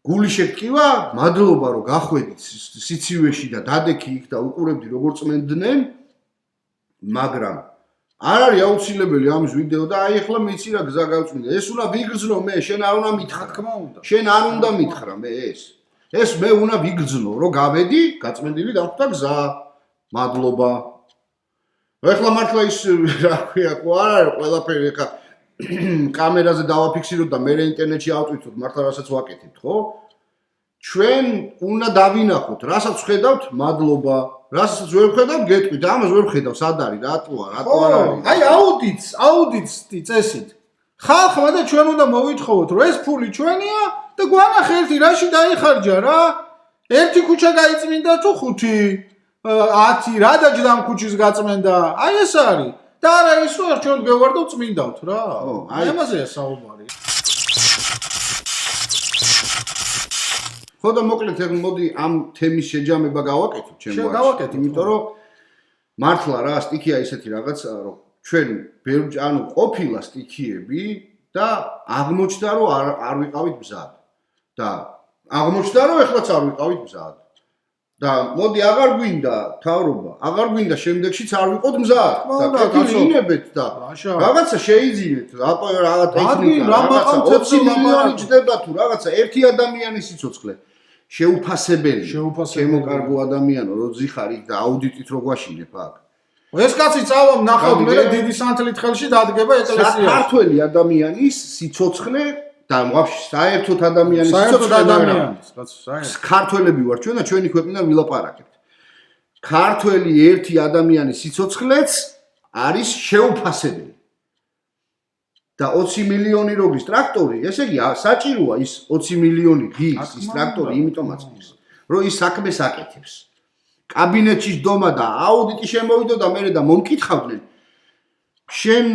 გული შეგტკივა, მადლობა რომ გახვედით სიცივეში და დადექი იქ და უყურებდი როგორ წმენდნენ, მაგრამ არ არის აუცილებელი ამის ვიდეო და აი ახლა მეცი რა გზა გავწმინდა. ეს უნდა ვიგრძნო მე, შენ არ უნდა მითხრა. თქმა უნდა. შენ არ უნდა მითხრა მე ეს. ეს მე უნდა ვიგრძნო, რომ გავედი, გაწმენდილი დამხვდა გზა. მადლობა. ეხლა მართლა ის რა ქვია, ხო არ არის ყველაფერი ეხლა კამერაზე დავაფიქსიროთ და მე ინტერნეტში ავტვირთოთ, მართლა რასაც ვაკეთებთ, ხო? ჩვენ უნდა დავინახოთ, რასაც ხედავთ, მადლობა. რასაც ვერ ხედავთ, გეტყვით, ამას ვერ ხედავ, სად არის, რატო არ არის. აი აუდიტს წესით. ხალხმა და ჩვენ უნდა მოვითხოვოთ, რომ ეს ფული ჩვენია და გვანახე რაში დაიხარჯა რა. ერთი ქუჩა გაიწმინდა თუ 5, 10 რა დაჯდა ამ ქუჩის გაწმენდა. აი ეს არის. და არა ის რომ ჩვენ გევარდო წმინდავთ რა. აი ამაზეა საუბარი. ხო და მოკლედ ეგ მოდი ამ თემის შეჯამება გავაკეთოთ ჩემს გავაკეთოთ, იმიტომ რომ მართლა რა სტიქია ისეთი რაღაცა რომ ჩვენ ანუ ყოფილა სტიქიები და აღმოჩნდა რომ არ ვიყავით მზად და აღმოჩნდა რომ ეხლაც არ ვიყავით მზად და მოდი აღარ გვინდა თავრობა აღარ გვინდა შემდეგშიც არ ვიყოთ მზად და კეთილინებეთ და რაღაცა შეიძინეთ რაღაცა ტექნიკა რაღაცა 20 მილიონი ჯდება თუ რაღაცა ერთი ადამიანის სიცოცხლე შეუფასებელი ჩემო კარგო ადამიანო რო ზიხარ იქ და აუდიტით რო გვაშინებ აქ ეს კაცი წავა ნახავთ მე დიდი სანთლით ხელში დადგება ეკლესიაში საქართველოს ადამიანის სიცოცხლე და ვაფშე საერთოდ ადამიანის სიცოცხლე ქართველები ვარ ჩვენ და ჩვენი ქვეყნიდან ვილაპარაკებთ ქართველი ერთი ადამიანის სიცოცხლეც არის შეუფასებელი და 20 მილიონი როგის ტრაქტორი, ესე იგი საჭიროა ის 20 მილიონი ღირს ის ტრაქტორი, იმიტომაც ღირს, რომ ის საქმეს აკეთებს. კაბინეტში ჯდომა და აუდიტი შემოვიდო და მე და მომკითხავდნენ. შენ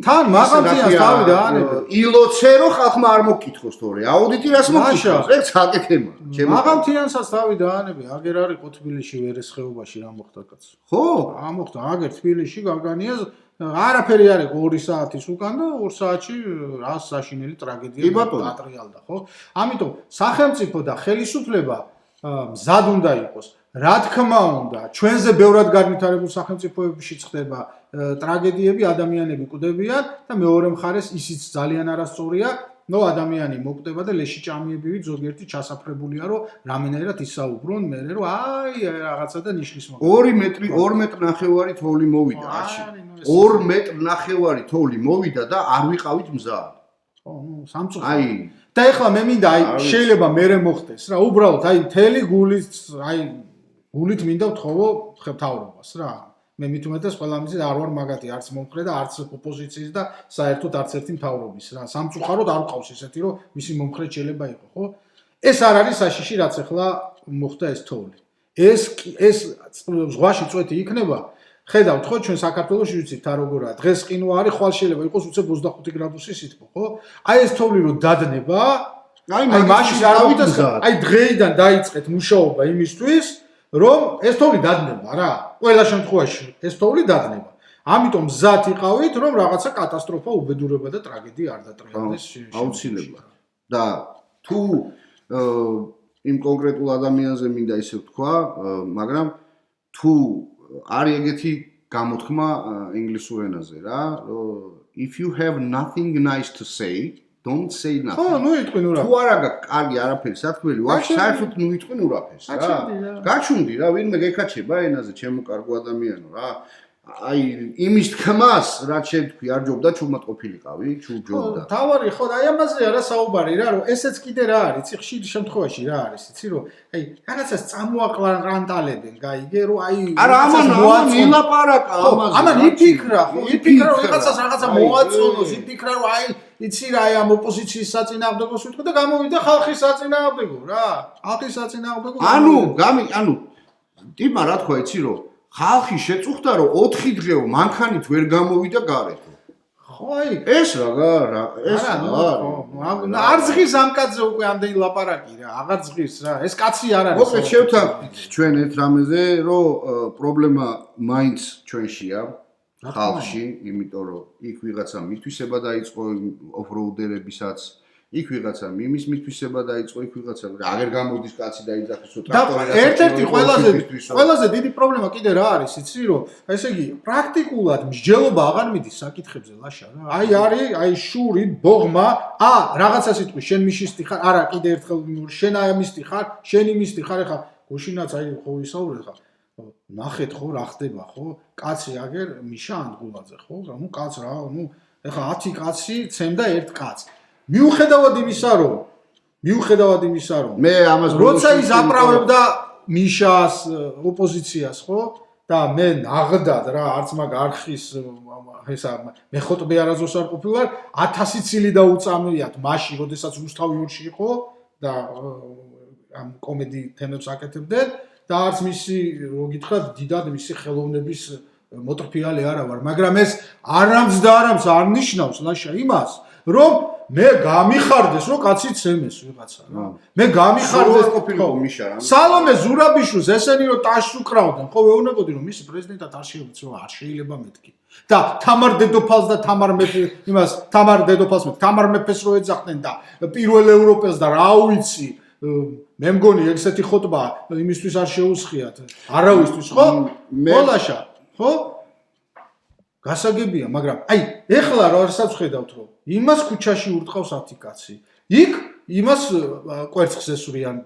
თან მაღალწიას თავი და ანებე. ილოცე რომ ხალხმა არ მოკითხოს თორე, აუდიტი რას მოკითხოს? ეგ საკეთება. მაღალწიანსაც თავი და ანებე, აგერ არის ყო თბილისში ვერესხეობაში რა მოხდა კაც. ხო? რა მოხდა? აგერ თბილისში გაგანია არაფერი არ იყო 2 საათის უკან და 2 საათში რა საშინელი ტრაგედია დაატრიალდა, ხო? ამიტომ სახელმწიფო და ხელისუფლება მზად უნდა იყოს. რა თქმა უნდა, ჩვენზე ბევრად განვითარებულ სახელმწიფოებში ხდება ტრაგედიები, ადამიანები კვდებიან და მეორე მხარეს ისიც ძალიან არასწორია, ნუ ადამიანი მოკვდება და ლეში ჭამიებივით ზოგიერთი ჩასაფრებულია, რომ რამენერად ისაუბრონ, მე რომ აი რაღაცა და ნიშნის მოხდა. 2 მეტრი ნახევარი თოვლი მოვიდა, აში. 2 მეტრი ნახევარი თოვლი მოვიდა და არ ვიყავით მზად. ხო, ნუ სამწუხაროდ. აი და ეხლა მე მინდა აი შეიძლება მე მოხდეს რა, უბრალოდ აი მთელი გულით მინდა ვთხოვო მთავრობას რა. მე მით უმეტეს ყველამიზით არ ვარ მაგათი არც მომხრე და არც ოპოზიციის და საერთოდ არც ერთი მთავრობის რა. სამწუხაროდ არ ყავს ესეთი რომ მისი მომხრე შეიძლება იყო, ხო? ეს არ არის საშიში რაც ახლა მოხდა ეს თოვლი. ეს ზღვაში წვეთი იქნება. ხედავთ ხო ჩვენ საქართველოში ვიცით რა როგორაა. დღეს ყინვა არის, ხვალ შეიძლება იყოს უცებ 25 გრადუსი სითბო, ხო? აი ეს თოვლი რო დადნება, აი მაშინ არ ვიცით, აი დღეიდან დაიწყეთ მუშაობა იმისთვის რომ ეს თოვლი დადნება რა. ყველა შემთხვევაში ეს თოვლი დადნება. ამიტომ მზად იყავით რომ რაღაცა კატასტროფა, უბედურება და ტრაგედია არ დატრიალდეს. აუცილებლად. და თუ იმ კონკრეტულ ადამიანზე მინდა ისე ვთქვა, მაგრამ თუ არის ეგეთი გამოთქმა ინგლისურ ენაზე რა, if you have nothing nice to say, don't say nothing. ხო, ნუ იტყვი ნუ რა. თუ არ აქვს კარგი არაფერი სათქმელი, ვაფშე საერთოდ ნუ იტყვი ნუ რაფერს რა. გაჩუნდი რა, ვინმე გეკაჩება ენაზე, ჩემო კარგო ადამიანო რა. აი იმის თქმას რაც შევთქვი არ ჯობდა ჩუმად ყოფილიყავი, ჩუჯობდა. თავარი ხო, აი ამაზე არა საუბარი რა, რომ ესეც კიდე რა არის, ხშირ შემთხვევაში რა არის, იცი რომ აი რაღაცას წამოაყლანტალებენ, გაიგე რომ აი არა ამან ილაპარაკა ამაზე. ამან იფიქრა, ხო, იფიქრა რომ რაღაცა მოაწონოს, იფიქრა რომ აი იცი რა აი ამ ოპოზიციის საწინააღმდეგოს ვიტყვი და გამოვიდა ხალხის საწინააღმდეგო რა. ხალხის საწინააღმდეგო. ანუ ტიპა რა თქვა იცი რომ ხალხი შეწუხდა რომ 4 დღეო მანქანით ვერ გამოვიდა გარეთ. ხო აი ეს რა ეს არ ზღის ამ კაცზე უკვე ამდენი ლაპარაკი რა, აღარ ზღის რა. ეს კაცი არ არის. მოკლედ შევთანხმდით ჩვენ ერთ რამეზე რომ პრობლემა მაინც ჩვენშია ხალხში, იმიტომ რომ იქ ვიღაცა მითვისება დაიწყო ოფროუდერებისაც იქ ვიღაცა მიმის მითვისება დაიწყო, იქ ვიღაცა აღერ გამოდის კაცი დაიძახის რომ და ერთ-ერთი ყველაზე დიდი პრობლემა კიდე რა არის, იცი რომ ესე იგი პრაქტიკულად მსჯელობა აღარ მიდის საკითხებზე ლაშა რა. აი შური, ბოღმა, რაღაცა სიტყვის შენ მიშისტი ხარ, არა კიდე ერთხელ შენ ამისტი ხარ, შენ იმისტი ხარ, ეხა გუშინაც აი ხო ვისაუბრეთ ხა. ნახეთ ხო რა ხდება ხო? კაცი აგერ მიშა ანდღულაძე ხო? ნუ კაც რა, ნუ ეხა 10 კაცი ცემდა ერთ კაცს. მიუხედავად იმისა რომ მე ამას როცა ის აპრავებდა მიშას ოპოზიციას ხო და მე ნაღდად რა არც მაგ არხის ესა მეხოტბე არაზოს არ ყოფილვარ 1000 წილი დაუწამიათ მაშინ როდესაც რუსთავი ორში იყო და ამ კომედი თემებს აკეთებდნენ და არც მისი რო გითხრათ დიდად მისი ხელოვნების მოტრფიალი არა ვარ მაგრამ ეს არამც და არამც არ ნიშნავს ლაშა იმას რომ მე გამიხარდეს რომ კაცი ცემეს ვიღაცა რა მე გამიხარდეს ყოფილიყო მიშა რა სალომე ზურაბიშვილს ესენი რომ ტაშს უკრავდნენ ხო ვეუბნებოდი რომ მისი პრეზიდენტად არ შეუძლო არ შეიძლება მეთქი და თამარ დედოფალს და თამარ მეფეს რო ეძახდნენ და პირველ ევროპელს და რა ვიცი მე მგონი ეგეთი ხოტბა იმისთვის არ შეუსხიათ არავისთვის ხო მოლაშა ხო გასაგებია მაგრამ აი ეხლა რასაც ხედავთ რომ იმას ქუჩაში ურტყავს 10 კაცი იქ იმას კვერცხს ესურიან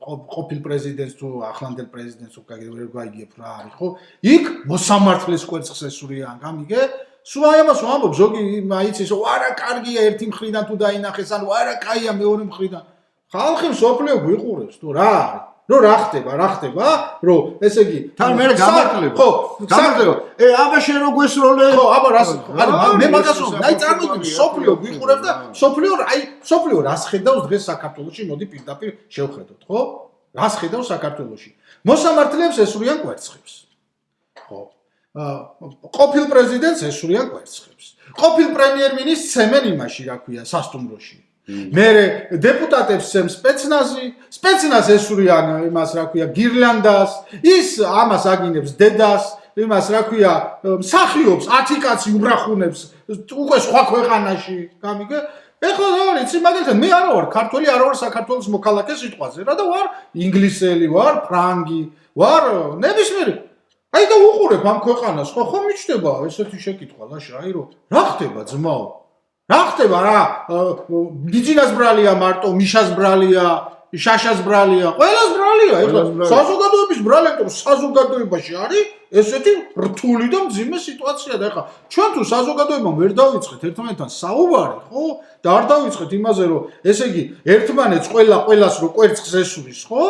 ყოფილ პრეზიდენტს თუ ახლანდელ პრეზიდენტს უკაგერ გაიგებ რა არის ხო იქ მოსამართლეს კვერცხს ესურიან გამიგე სულ აი ამას ვამბობ ზოგი აიცის რომ არა კარგია ერთი მხრიდან თუ დაინახეს ანუ არა კაია მეორე მხრიდან ხალხი მსოფლიო გვიყურებს თუ რა არის რო რა ხდება რო ესე იგი თან მე გამართლება ხო გამართლება აბა შენ რო გვესროლე ხო აბა რას მე მაგას რომ აი წარმოგიდგენ სოფლიო გვიყურებს და სოფლიო რას ხედავს დღეს საქართველოში მოდი პირდაპირ შევხედოთ ხო რას ხედავს საქართველოში მოსამართლეებს ესურიან კვერცხებს ხო ყოფილ პრეზიდენტს ესურიან კვერცხებს ყოფილ პრემიერ-მინისტრს ცემენ იმაში რა ქვია სასტუმროში მე დეპუტატებს ცემ სპეცნაზ ესურიან იმას რა ქვია გირლანდას ის ამას აგინებს დედას იმას რა ქვია მსახიობს 10 კაცი უბრახუნებს უკვე სხვა ქვეყანაში გამიგე ეხლა რა არის იცი მაგალითად მე არა ვარ ქართველი არა ვარ საქართველოს მოქალაქე სიტყვაზე რა და ვარ ინგლისელი ვარ ფრანგი ვარ ნებისმიერი აი და უყურებ ამ ქვეყანას ხო მიჩნდება ესეთი შეკითხვა ლაშა აი რომ რა ხდება ძმაო რა ხდება რა ბიძინას ბრალია მარტო მიშას ბრალია შაშას ბრალია ყველას ბრალია ეხლა საზოგადოების ბრალეთო საზოგადოებაში არის ესეთი რთული და მძიმე სიტუაცია და ეხლა ჩვენ თუ საზოგადოებამ ვერ დავიწყეთ ერთმანეთთან საუბარი ხო და არ დავიწყეთ იმაზე რომ ესე იგი ერთმანეთს ყველას რო კვერცხს ესურის ხო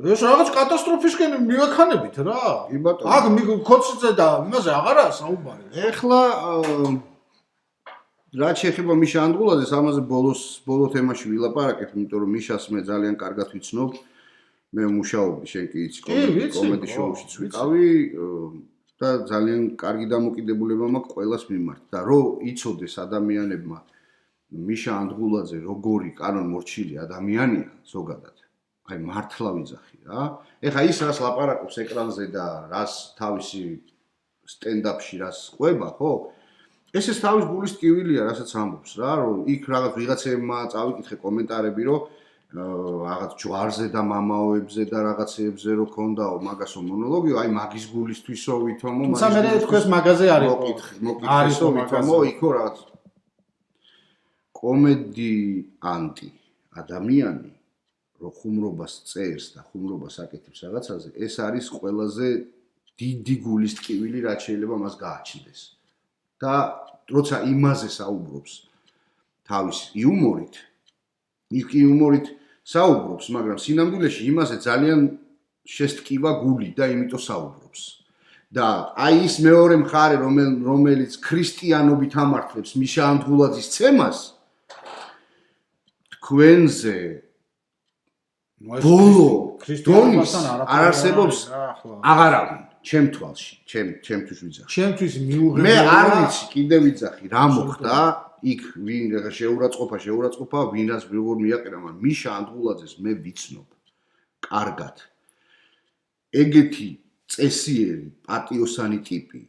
ეს რაღაც კატასტროფისკენ მივექანებით რა კი ბატონო აქ ქოციძე და იმაზე აღარაა საუბარი ეხლა რაც შეეხება მიშა ანდღულაძეს ამაზე ბოლო თემაში ვილაპარაკეთ იმიტომ რომ მიშას მე ძალიან კარგად ვიცნობ მე მუშაობდი შენ კი იცი კომედი შოუშიც ვიყავი და ძალიან კარგი დამოკიდებულება მაქვს ყველას მიმართ და რო იცოდეს ადამიანებმა მიშა ანდღულაძე როგორი კანონმორჩილი ადამიანია ზოგადად აი მართლა ვიძახი რა ეხა ის რას ლაპარაკობს ეკრანზე და რას თავისი სტენდაპში რას ყვება ხო ეს თავის გულის ტკივილია, რასაც ამბობს რა, რომ იქ რაღაც ვიღაცებმა წავიკითხე კომენტარები, რომ რაღაც ჯვარზე და მამაოებზე და რაღაცეებზე რო ქონდაო მაგასო მონოლოგიო, აი მაგის გულისთვისო ვითომო, თუმცა მე თქვენს მაგაზე არის მოკითხესო ვითომო, იქო რაღაც კომედი ანტი ადამიანი, რომ ხუმრობას წერს და ხუმრობას აკეთებს რაღაცაზე, ეს არის ყველაზე დიდი გულის ტკივილი, რაც შეიძლება მას გააჩნდეს. და როცა იმაზე საუბრობს თავის იუმორით საუბრობს, მაგრამ სინამდვილეში იმაზე ძალიან შესტკივა გული და იმიტომ საუბრობს. და აი ის მეორე მხარე, რომელიც ქრისტიანობით ამართლებს მიშა ანდღულაძის ცემას, თქვენზე ბოლო დონის არ არსებობს აღარავინ. ჩემ თვალში, ჩემთვის ვიძახი. ჩემთვის მიუღებელია. მე არ ვიცი, კიდე ვიძახი, რა მოხდა? იქ ვინ შეურაცხყოფა, ვინას როგორ მიაყენა, მაგრამ მიშა ანდღულაძეს მე ვიცნობ. კარგად. ეგეთი წესიერი, პატიოსანი ტიპი.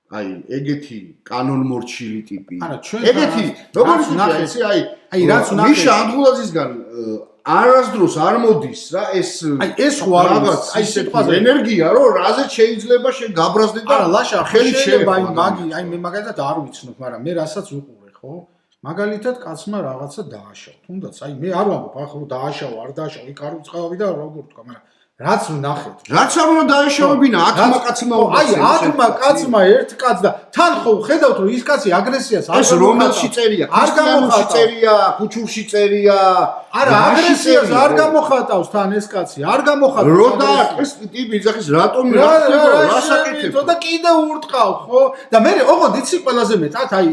აი ეგეთი კანონმორჩილი ტიპი. არა, ჩვენ ეგეთი როგორი ტიპია იცი აი რაც ნახე მიშა ანდღულაძისგან არასდროს არ მოდის რა ეს ეს ხო არის აი სიტყვაზე ენერგია რომ რაზეც შეიძლება შენ გაბრაზდე და არა ლაშა ხელი შეიძლება აი მე მაგალითად არ ვიცნობ მაგრამ მე რასაც უყურე ხო მაგალითად კაცმა რაღაცა დააშავა თუნდაც აი მე არ ვამბობ ახლა რომ დააშავა არ დააშავა იქ არ უწყავი და როგორ თქვა მაგრამ რაც ვნახეთ რაც არ უნდა დაეშავებინა ათმა კაცმა აი ათმა კაცმა ერთ კაცს და თან ხო ხედავთ რომ ის კაცი აგრესიას ეს რომელში წერია არ გამოხატავს წერია ქუჩურში წერია არა აგრესიას არ გამოხატავს თან ეს კაცი არ გამოხატავს რო და ეს ტიპი იძახის რატომ რა საკეთებო და კიდე ურტყავ ხო და მე ოღონდ იცი ყველაზე მეტად აი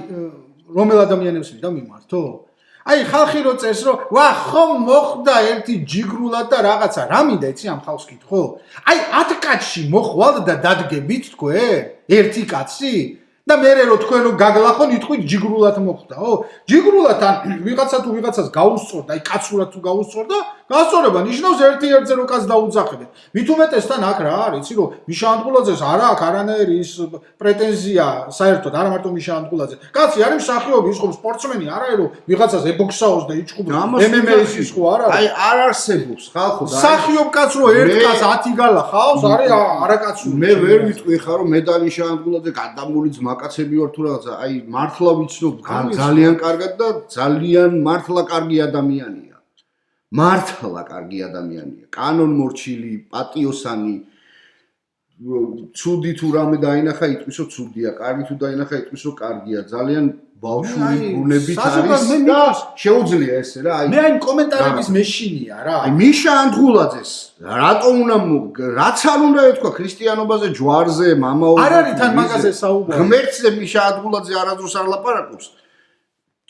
რომელ ადამიანებს მინდა მიმართო აი ხალხი რო წერს რომ ვა ხომ მოხდა ერთი ჯიგრულად და რაღაცა რა მინდა იცი ამ ხალხს კითხო აი 10 კაცში მოხვალ და დადგებით თქვენ ერთი კაცი და მე რო თქვენ რო გაგლახონ იტყვით ჯიგრულად მოხდაო ჯიგრულად ან ვიღაცა თუ ვიღაცას გაუსწორდა აი კაცურად თუ გაუსწორდა გასწორება ნიშნავს ერთ-ერთზე რო კაც დაუძახებენ მით უმეტესთან აქ რა არის იცი რომ მიშა ანდღულაძეს არა აქვს არანაირი ის პრეტენზია საერთოდ არა მარტო მიშა ანდღულაძე კაცი არის მსახიობი ის ხო სპორტსმენი არა რომ ვიღაცას ებოქსაოს და იჭყობს MMA-ის ხო არა აი არ არსებობს ხალხო და მსახიობ კაც რო ერთ კაც 10 გალახავს არის არაკაცური მე ვერ ვიტყვი ხარ რომ მე და მიშა ანდღულაძე გადამული ძმაკაცები ვარ თუ რაღაცა აი მართლა ვიცნობ ძალიან კარგად და ძალიან მართლა კარგი ადამიანია მართლა კარგი ადამიანია კანონმორჩილი პატიოსანი ცუდი თუ რამე დაინახა იტყვისო ცუდია კარგი თუ დაინახა იტყვისო კარგია ძალიან ბავშვური გუნებით არის და შეუძლია ესე რა აი მე აი კომენტარების მეშინია რა აი მიშა ანდღულაძეს რატომ უნდა რაც არ უნდა ეთქვა ქრისტიანობაზე ჯვარზე მამაო არ არის თან მაგაზე საუბარი ღმერთზე მიშა ანდღულაძე არასდროს არ ლაპარაკობს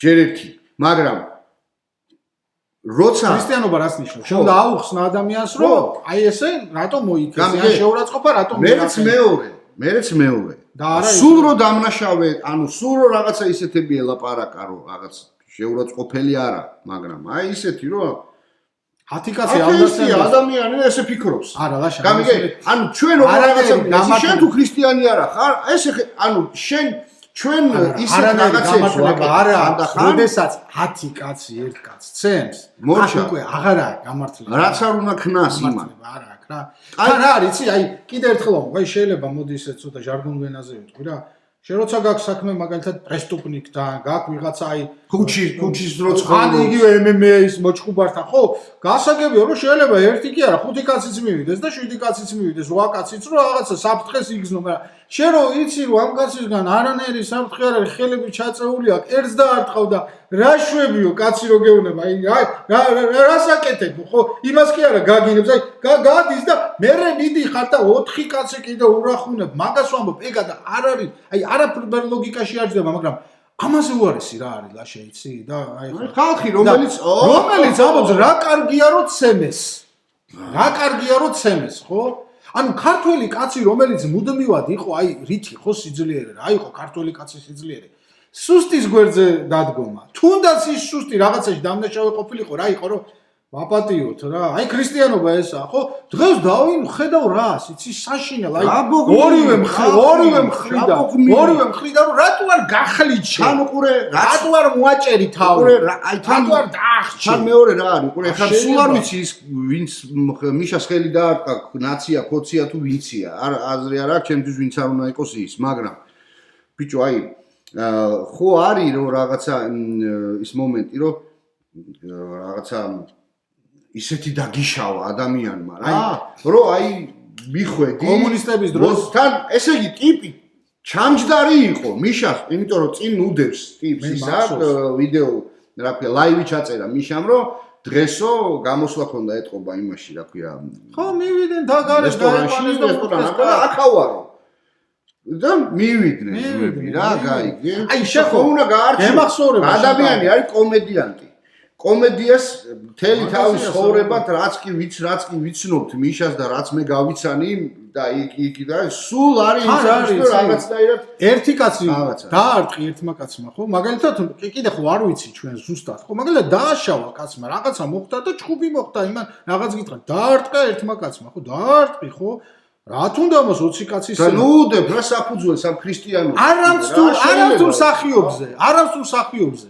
ჯერ ერთი მაგრამ როცა ქრისტიანობა რას ნიშნავს? შენ უნდა აუხსნა ადამიანს რომ აი ესე რატომ მოიქცე ან შეურაცხყოფა რატომ მეც მეორე და არა სულ რო დამნაშავე ანუ სულ რო რაღაცა ისეთები ელაპარაკა რომ რაღაც შეურაცხყოფელი არა მაგრამ აი ისეთი რომ 10 კაცი ადამიანი ესე ფიქრობს არა ლაშა გამიგე ანუ ჩვენ რაღაცა შენ თუ ქრისტიანი არა ხარ ესე ანუ შენ ჩვენ ისეთ რაღაცებს არა როდესაც 10 კაცი ერთ კაცს ცემს უკვე აღარა გამართლება რაც არ უნდა ქნას იმან არა აქ რა რა არის იცი აი კიდე ერთხელ აი შეიძლება მოდი ისე ცოტა ჟარგონ ვენაზე ვიტყვი რა შენ როცა გაქვს საქმე მაგალითად პრესტუპნიკთან გაქვს ვიღაცა აი ქუჩის დრო ცხოვრობს ან იგივე MMA-ის მოჭკუბართან ხო გასაგებია რომ შეიძლება ერთი კი არა 5 კაციც მივიდეს და 7 კაციც მივიდეს 8 კაციც რომ რაღაცა საფრთხეს იგზნო მაგრამ შენ რო იცი რომ ამ კაცისგან არანაირი საფრთხე არ არის ხელები ჩაწეული აქვს ერთს დაარტყავ და რა შვებიო კაცი რო გეუნება აი რა საკეთებო ხო იმას კი არა გაგინებს აი გადის და მერე მიდიხარ და 4 კაცი კიდე ურახუნებ მაგას ვამბობ ეგა და არ არის აი არაფერ ლოგიკაში არ ჯდება მაგრამ ამაზე უარესი რა არის ლაშა იცი და აი ხალხი რომელიც ამბობს რა კარგია რომ ცემეს რა კარგია რომ ცემეს ხო ანუ ქართველი კაცი რომელიც მუდმივად იყო აი რითი ხო სიძლიერე რა იყო ქართველი კაცის სიძლიერე სუსტის გვერდზე დადგომა თუნდაც ის სუსტი რაღაცაში დამნაშავე ყოფილიყო რა იყო რომ ვაპატიოთ რა აი ქრისტიანობა ესაა ხო დღეს ხედავ რას იცი საშინელ აი ორივე მხრიდან რომ რატო არ გახლიჩე თან უყურე რატო არ მოაჭერი თავი აი თან არ დაახჩე თან მეორე რა არის უყურე ხარ სულ არ ვიცი ის ვინც მიშას ხელი დაარტყა ნაცია ქოცია თუ ვინცია არ აზრი არ აქვს ჩემთვის ვინც არ უნდა იყოს ის მაგრამ ბიჭო აი ხო არის რომ რაღაცა ის მომენტი რომ რაღაცა ისეთი დაგიშავა ადამიანმა რა რომ აი მიხვედი კომუნისტების დროს თან ესე იგი ტიპი ჩამჯდარი იყო მიშას იმიტომ რომ წინ უდევს ტიპს ის აქვს ვიდეო რა ქვია ლაივი ჩაწერა მიშამ რომ დღესო გამოსვლა ქონდა ეთყობა იმაში რა ქვია ხო მივიდნენ და გარეს რესტორანში აქავარო და მივიდნენ რა გაიგე აი შეხო უნდა გაარჩიო ადამიანი არის კომედიანტი კომედიას მთელი თავის ცხოვრებად რაც კი ვიცნობთ მიშას და რაც მე გავიცანი და იქ და სულ არის ის რაღაცნაირად ერთი კაცი დაარტყი ერთმა კაცმა ხო მაგალითად კიდე ხო არ ვიცი ჩვენ ზუსტად ხო მაგალითად დააშავა კაცმა რაღაცა მოხდა და ჩხუბი მოხდა იმან რაღაც გითხრა დაარტყა ერთმა კაცმა ხო დაარტყი ხო რა თუნდა მას 20 კაცის და ნუდებ რა საფუძველს ამ ქრისტიანობას. არამსტურ მსახიობზე.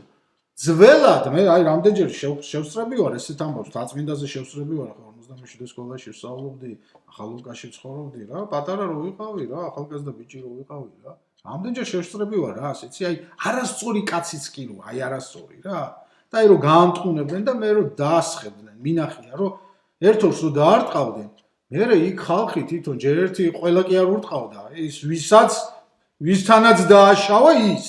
ძველად მე აი რამდენჯერ შევსწრები ვარ ესეთ ამბავს, დაწმინდაზე შევსწრები ვარ, ხო 57 სკოლაში ვსწავლობდი, ახალგაზრდობაში ცხოვრობდი რა, პატარა რო ვიყავი რა, ახალგაზრდა ბიჭი რო ვიყავი რა. რამდენჯერ შევსწრები ვარ რა, იცი აი არასწორი კაციც კი რო, აი არასწორი რა. და აი რო გაამტყუნებდნენ და მე რო დაასხებდნენ, მინახია რომ ერთ-ორს რო დაარტყავდნენ, მე იქ ხალხი თვითონ ჯერ ერთი ყველა კი არ ურტყავდა, ის ვისთანაც დააშავა ის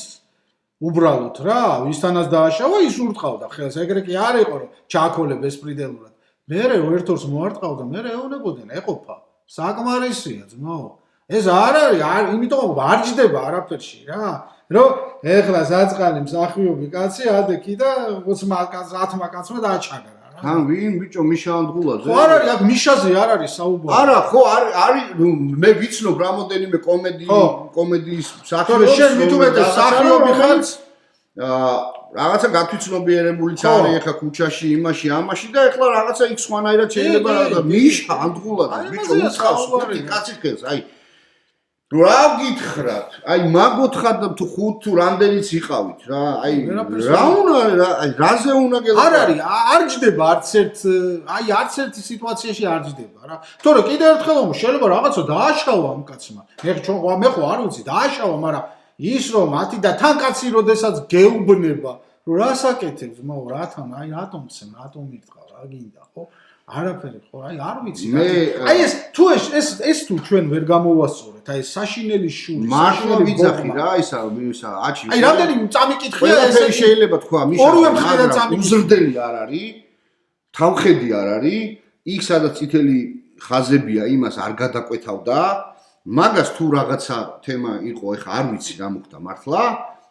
უბრალოდ რა, ვისთანაც დააშავა ის ურტყავდა ხელს, ეგრე კი არ იყო რომ ჩაქოლე ბესპრიდელურად. მე ერთ-ორს მოარტყავდა, მე ეუნებოდნენ, ეყოფა. საკმარისია ძმაო. ეს არ არის, იმიტომ არ ჯდება არაფერში რა. რომ ეხლა საწყალი მსახიობი კაცი ადექი და 20 კაცმა დააჩაგრა. თან ვინ ბიჭო მიშა ანდღულაძე? ხო არ არის, აქ მიშაზე არ არის საუბარი. არა, ხო არის, მე ვიცნობ რამოდენიმე კომედიის მსახიობს. შენ მithumetes მსახიობი ხარ? რაღაცა გათვითცნობიერებულიც არის ეხა ქუჩაში, იმაში, ამაში და ეხლა რაღაცა იქ სხვანაირად შეიძლება რა მიშა ანდღულაძე ბიჭო უცხავს კაცი ხელს, აი რა გითხრათ? აი მაგოთხარ და თუ ხუთ თუ რამდენიც იყავით რა, აი რა უნდა რა, აი რაზე უნდა გელაპარაკო? არ არის, არ ჯდება არც ერთი სიტუაციაში არ ჯდება რა. თორე კიდევ ერთხელ რომ შეიძლება რაღაცა დააშავა ამ კაცმა. მე ხო არ ვიცი, დააშავა, მაგრამ ის რომ მათი და თან კაცი როდესაც გეუბნება, რომ რა საკეთებს, მოუ რათან, აი რატომ მირთყა, რა გინდა, ხო? არაფერი ხო, აი არ ვიცი. აი ეს თუ ჩვენ ვერ გამოვასწორეთ, აი საშინელი შური, მართლა ვიძახი რა, ისა აჩი. აი რამდენი წამიკითხია ეს შეიძლება თქვა, მიშა. ორივე მხრიდან წამიკითხია. უზრდელი არ არის, თავხედი არ არის, იქ სადაც წითელი ხაზებია, იმას არ გადაკვეთავდა. მაგას თუ რაღაცა თემა იყო, ეხა არ ვიცი რა მოხდა მართლა,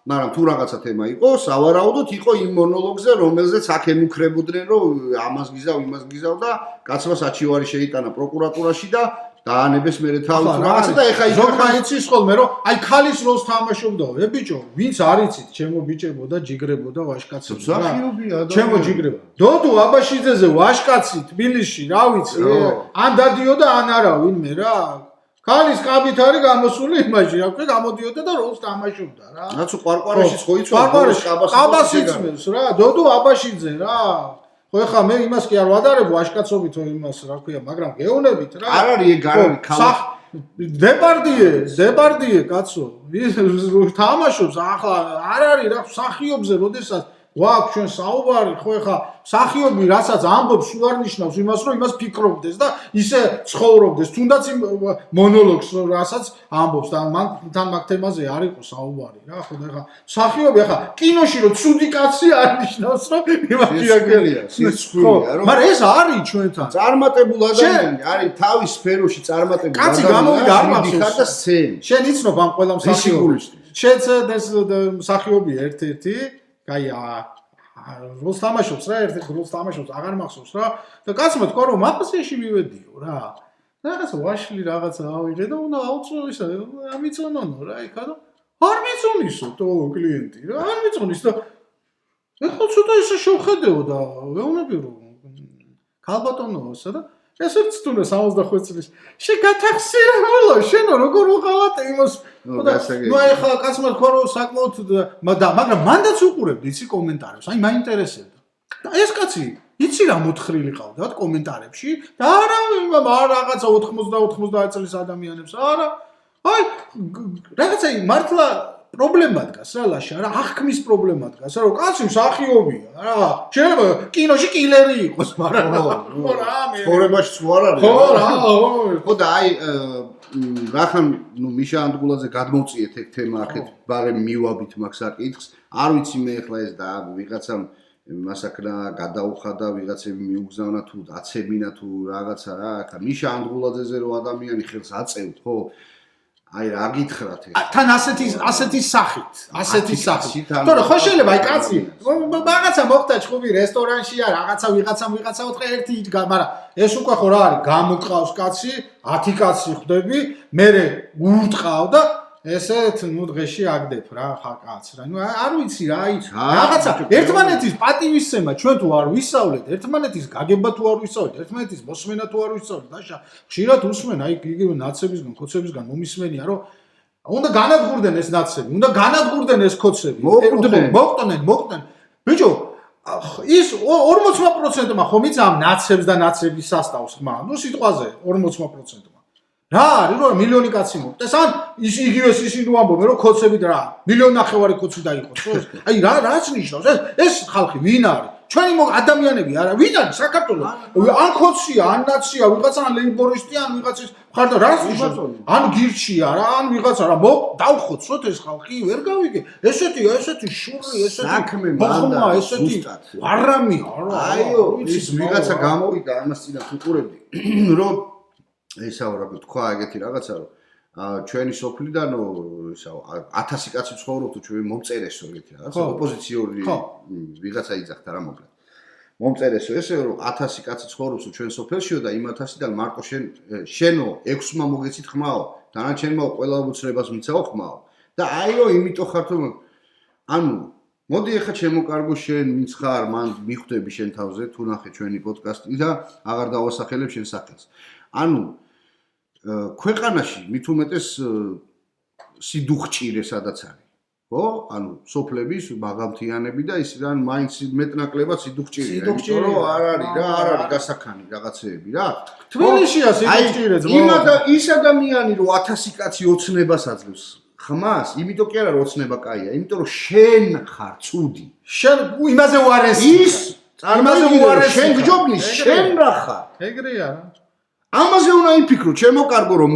მაგრამ თუ რაღაცა თემა იყო, სავარაუდოდ იყო იმ მონოლოგზე, რომელზეც აქ ემუქრებოდნენ, რომ ამას გიზავ, იმას გიზავ და კაცმა საჩივარი შეიტანა პროკურატურაში და დაანებეს მერე თავი რაღაცა და ეხა ზოგმა იცის ხოლმე, რომ აი ქალის როლს თამაშობდა, ბიჭო, ვინც არ იცით, ჩემო ბიჭებო და ჯიგრებო და ვაშკაცებო. მსახიობია და ჩემო ჯიგრებო. დოდო აბაშიძეზე ვაშკაცი თბილისში, რა ვიცი, ან დადიოდა ან არა ვინმე რა. ქალის კაბით არის გამოსული იმაში, რა ქვია, გამოდიოდა და როლს თამაშობდა რა. რაცო ყვარყვარაშიც ხო იცოდა, ყაბას იცმევს რა, დოდო აბაშიძე რა. ხო ეხა მე იმას კი არ ვადარებ ვაშკაცობით იმას რა ქვია, მაგრამ გეუნებით რა. არ არის ეგ არ არის ქალი. დებარდიე კაცო. თამაშობს ახლა არ არის რა მსახიობზე, როდესაც გვაქვს ჩვენ საუბარი, ხო ეხა მსახიობი რასაც ამბობს, სულ არ ნიშნავს იმას, რომ იმას ფიქრობდეს და ისე ცხოვრობდეს, თუნდაც იმ მონოლოგს, რასაც ამბობს და თან მაგ თემაზე არ იყო საუბარი რა, ხო და ეხა მსახიობი ეხა კინოში რომ ცუდი კაცი არ ნიშნავს, რომ იმაქიაგელია, სიცხვილეა, რომ მაგრამ ეს არის ჩვენთან. წარმატებულ ადამიანი, არის თავის სფეროში წარმატებული კაცი გამოვიდა არ მახსოვს და სცენ. შენ იცნობ ამ ყველა მსახიობისთვის. შენც ეს მსახიობია ერთ-ერთი კაი როლს თამაშობს რა, ერთ-ერთი როლს თამაშობს, აღარ მახსოვს რა. და კაცმა თქვა რომ მაფასიაში მივედიო რა. რაღაცა ვაშლი რაღაცა ავიღე და უნდა აუწო ისა, ამიწონონო რა, იქა და არ მიწონისო თო კლიენტი რა, არ მიწონის და ეხლა ცოტა ისე შევხედეო და ვეუბნები რომ ქალბატონოოსა და ესეც თუნდა 65 წლის შეგათახსირა ხოლო შენო როგორ უყავატე იმას ნუ ახლა კაცმა თქვა რომ საკმაოდ მაგრამ მანდაც უყურებდი იცი კომენტარებს აი მაინტერესებდა და ეს კაცი იცი რა მოთხრილი ყავდა კომენტარებში და არა რაღაცა 80-90 წლის ადამიანებს არა აი რაღაცა მართლა პრობლემა დგას რა ლაშა რა აღქმის პრობლემა დგას რა კაცი მსახიობია რა შეიძლება კინოში კილერი იყოს მაგრამ ხო რა მე ცხოვრებაში თუ არ არის ხო რა ხო და აი რახან ნუ მიშა ანდღულაძე გადმოვწიეთ ეგ თემა აქეთ ბარემ მივაბით მაგ საკითხს არ ვიცი მე ახლა ეს და ვიღაცამ მასაკრა გადაუხადა ვიღაცები მიუგზავნა თუ აცებინა თუ რაღაცა რა ახლა მიშა ანდღულაძეზე რო ადამიანი ხელს აწევთ ხო აი რა გითხრათ ეს თან ასეთი სახით თორე ხო შეიძლება აი კაცი რაღაცა მოხდა ჭუბი რესტორანშია რაღაცა ვიღაცა უთხრა ერთი იდგა მაგრამ ეს უკვე ხო რა არის გამოტყავს კაცი 10 კაცი ხვდები მე ურტყავ და ესეთ დღეში აგდებ რა ხაკაც რა. ნუ არ ვიცი რა, რაღაცა ერთმანეთის პატივისცემა ჩვენ თუ არ ვისწავლეთ, ერთმანეთის გაგება თუ არ ვისწავლეთ, ერთმანეთის მოსმენა თუ არ ვისწავლეთ, დაშა ხშირად usmen აი იგივე ნაცებისგან, ხოცებისგან მომისმენია რომ უნდა განადგურდნენ ეს ნაცები, უნდა განადგურდნენ ეს ხოცები. მოკვდნენ. ბიჭო, ის 40%-მა ხომ იცი ამ ნაცებს და ნაცების სასტავს ხმა. ნუ სიტყვაზე 40%-მა. რა არის რომ მილიონი კაცი მოკვდეს ან იგივეს ისინი ამბობენ რომ ხოცები რა მილიონი ნახევარი ხოცი დაიყოს ხო აი რაც ნიშნავს ეს ხალხი ვინ არის ჩვენი ადამიანები არა ვინ არის საქართველოს ან ხოცია ან ნაცია ვიღაცა ან ლეიბორისტი ან ვიღაცის მხარდა რას ნიშნავს ან გირჩია რა ან ვიღაცა რა დავხოცოთ ეს ხალხი ვერ გავიგე ესეთი შური ესეთი მოხმა ესეთი არამი არა აიო ის ვიღაცა გამოვიდა ამას წინათ უყურებდი რომ ესა რა თქვა ეგეთი რაღაცა რომ ჩვენი სოფლიდან ესა 1000 კაცი ცხოვრობ თუ ჩვენ მომწერესო ეგეთი რაღაცა ოპოზიციური ვიღაცა იძახდა რა მოკლედ მომწერესო ესე რომ 1000 კაცი ცხოვრობს ჩვენ სოფელშიო და იმ 1000-დან მარტო შენო 6-მა მოგეცით ხმაო დანარჩენმა ყველა უცნებას მიცაო ხმაო და აიო იმიტომ ხარ თუ ანუ მოდი ახლა შემოკარგო შენ ვინც ხარ მან მიხვდები შენ თავზე თუ ნახე ჩვენი პოდკასტი და აღარ დავასახელებ შენ სახელს ანუ ქვეყანაში მით უმეტეს სიდუხჭირე სადაც არის ხო ანუ სოფლების ბაღამთიანები და ისიდან მაინც მეტნაკლებად სიდუხჭირე იმიტომ რომ არ არის გასახანი რაღაცეები რა თბილისშია სიდუხჭირე ძმა და ის ადამიანი რომ 1000 კაცი ოცნებას აძლევს ხმას იმიტომ კი არა რომ ოცნება კაია იმიტომ რომ შენ ხარ ცუდი შენ იმაზე უარესი ის წარმოგიდგენია შენ გჯობნის შენ რა ხარ ეგრეა რა ამაზე უნდა იფიქრო, შემოკარგო რომ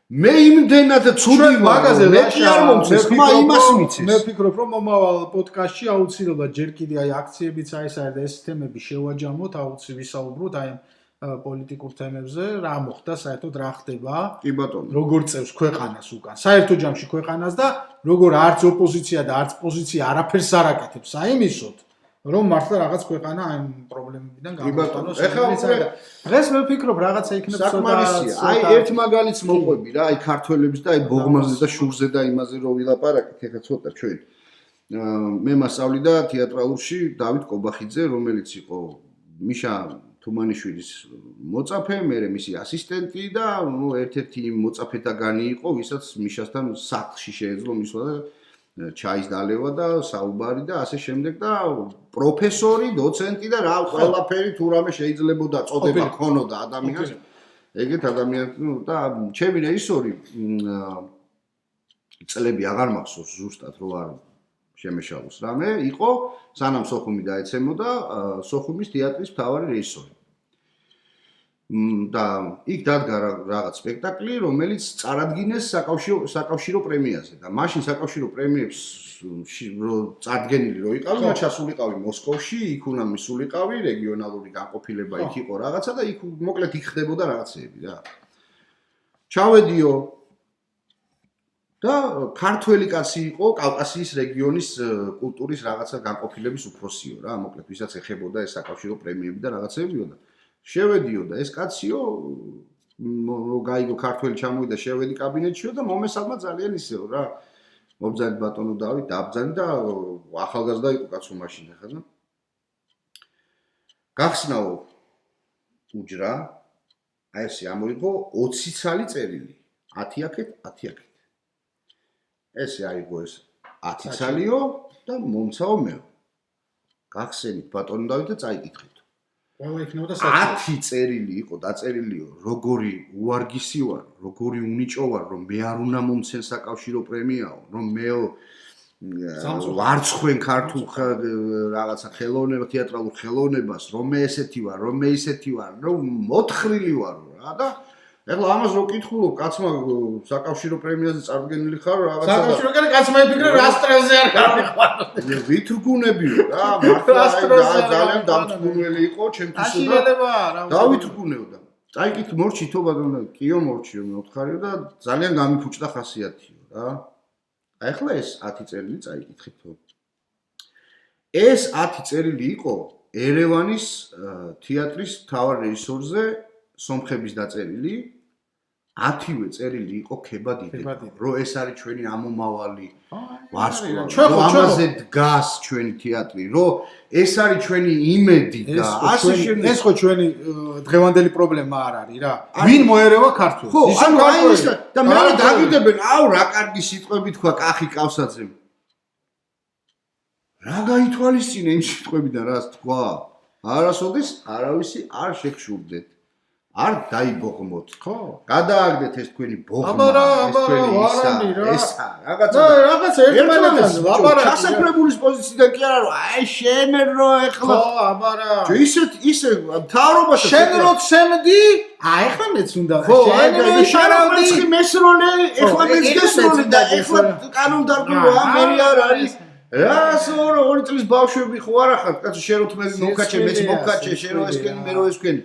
მე იმდენად ცუდი მაგაზე მე კი არ მომწეს, ხმა იმას მიცეს. მე ვფიქრობ რომ მომავალ პოდკასტში აუცილებლად ჯერ კიდე აი აქციებიც არის და ეს თემები შევაჯამოთ, აუცილებლად ვისაუბროთ აი პოლიტიკურ თემებზე, რა მოხდა საერთოდ რა ხდება. კი ბატონო. როგორ წევს ქვეყანას უკან. საერთო ჯამში ქვეყანას და როგორ არც ოპოზიცია და არც პოზიცია არაფერს არ აკეთებს საიმისოდ. რომ მართლა რაღაც ქვეყანა ამ პრობლემებიდან გამოვიტანოს. დღეს მე ვფიქრობ რაღაცა იქნება საკმარისია. აი ერთ მაგალითს მოყვები რა, აი ქართველებს და აი ბოღმაზე და შურზე და იმაზე რო ვილაპარაკეთ, ეხლა ცოტა ჩვენ. მე მასწავლიდა თეატრალურში დავით კობახიძე, რომელიც იყო მიშა თუმანიშვილის მოწაფე, მე მისი ასისტენტი და ნუ ერთ-ერთი მოწაფეთაგანი იყო, ვისაც მიშასთან სახლში შეეძლო მისვლა და ჩაის დალევა და საუბარი და ასე შემდეგ და პროფესორი, დოცენტი და რა ყველაფერი თუ რამე შეიძლებოდა წოდება ქონოდა ადამიანს. ეგეთ ადამიანს ნუ და ჩემი რეჟისორი წლები აღარ მახსოვს ზუსტად რო არ შემეშალოს რამე იყო სანამ სოხუმი დაეცემოდა სოხუმის თეატრის მთავარი რეჟისორი. და იქ დადგა რაღაც სპექტაკლი, რომელიც წარადგინეს საკავშირო პრემიაზე და მაშინ საკავშირო პრემიებს რო წარდგენილი რო იყავი, მათ ჩასულიყავი მოსკოვში, იქ უნდა მისულიყავი, რეგიონალური განყოფილება იქ იყო რაღაცა და იქ მოკლედ იქ ხდებოდა რაღაცეები რა. ჩავედიო და ქართველი კაცი იყო კავკასიის რეგიონის კულტურის რაღაცა განყოფილების უფროსიო რა, მოკლედ ვისაც ეხებოდა ეს საკავშირო პრემიები და რაღაცეებიო და შევედიო და ეს კაციო გაიგო ქართველი ჩამოვიდა შევედი კაბინეტშიო და მომესალმა ძალიან ისეო რა მობძალი ბატონო დავით დაბძანი და ახალგაზრდა იყო კაცო მაშინ ახლა და გახსნაო უჯრა აი ესე ამოიღო 20 ცალი წერილი 10 აქეთ 10 აქეთ ესე აიღო ეს 10 ცალიო და მომცაო მე გახსენით ბატონო დავით და წაიკითხეთ 10 წერილი იყო დაწერილიო როგორი უარგისი ვარ როგორი უნიჭო ვარ რომ მე არ უნდა მომცენ საკავშირო პრემიაო რომ მე ვარცხვენ ქართულ რაღაცა ხელოვნება თეატრალურ ხელოვნებას რომ მე ესეთი ვარ რომ მე ისეთი ვარ რომ მოთხრილი ვარ რა და ეხლა ამას რო კითხულობ კაცმა საკავშირო პრემიაზე წარდგენილი ხარ რაღაცა საკავშირო კაცმა იფიქრე რასტრაზე არ გამიყვანო ვითრგუნებიო რა მართლა ძალიან დამწუნებელი იყო ჩემთვის და დავითრგუნევდა წაიკით მორჩითო ბატონო კიო მორჩიო მეოთხარიო და ძალიან გამიფუჭდა ხასიათიო რა ეხლა ეს 10 წერილი წაიკითხითო ეს 10 წერილი იყო ერევანის თეატრის მთავარ რეჟისორზე სომხების დაწერილი 10-ვე წერილი იყო ქება დიდება, რომ ეს არის ჩვენი ამომავალი ვარსკვლავი, ჩვენ ამაზე დგას ჩვენი თეატრი, რომ ეს არის ჩვენი იმედი და ასე შემდეგ. ეს ხო ჩვენი დღევანდელი პრობლემა არ არის რა. ვინ მოერევა ქართულს? ხო, ანუ აი ეს და მე დაგიდებენ, აუ რა კარგი სიტყვები თქვა კახი კავსაძემ. რა გაითვალისწინა იმ სიტყვებიდან რას თქვა? არასოდეს არავისი არ შეგშურდეთ. არ დაიბოღმოთ. ხო. გადააგდეთ ეს თქვენი ბოღმა, ეს თქვენი ესა, რაღაცა ერთმანეთთან ლაპარაკი. ჩასაფრებულის პოზიციიდან კი არა, აი შენ რო ეხლა. ხო, აბარა. ისე მთავრობაში შენ რო ცემდი, აი ეხლა მეც უნდა. ხო, შენ რო შარავდი, მესროლე, ეხლა მეც გესროლე და ეხლა კანონდარღვევა მე არ არის. რას ორი წლის ბავშვები ხო არა ხარ? კაცო შენ რო თმები მოკაჩე, მეც მოკაჩე, შენ რო ესკენი, მე რო ესკენი.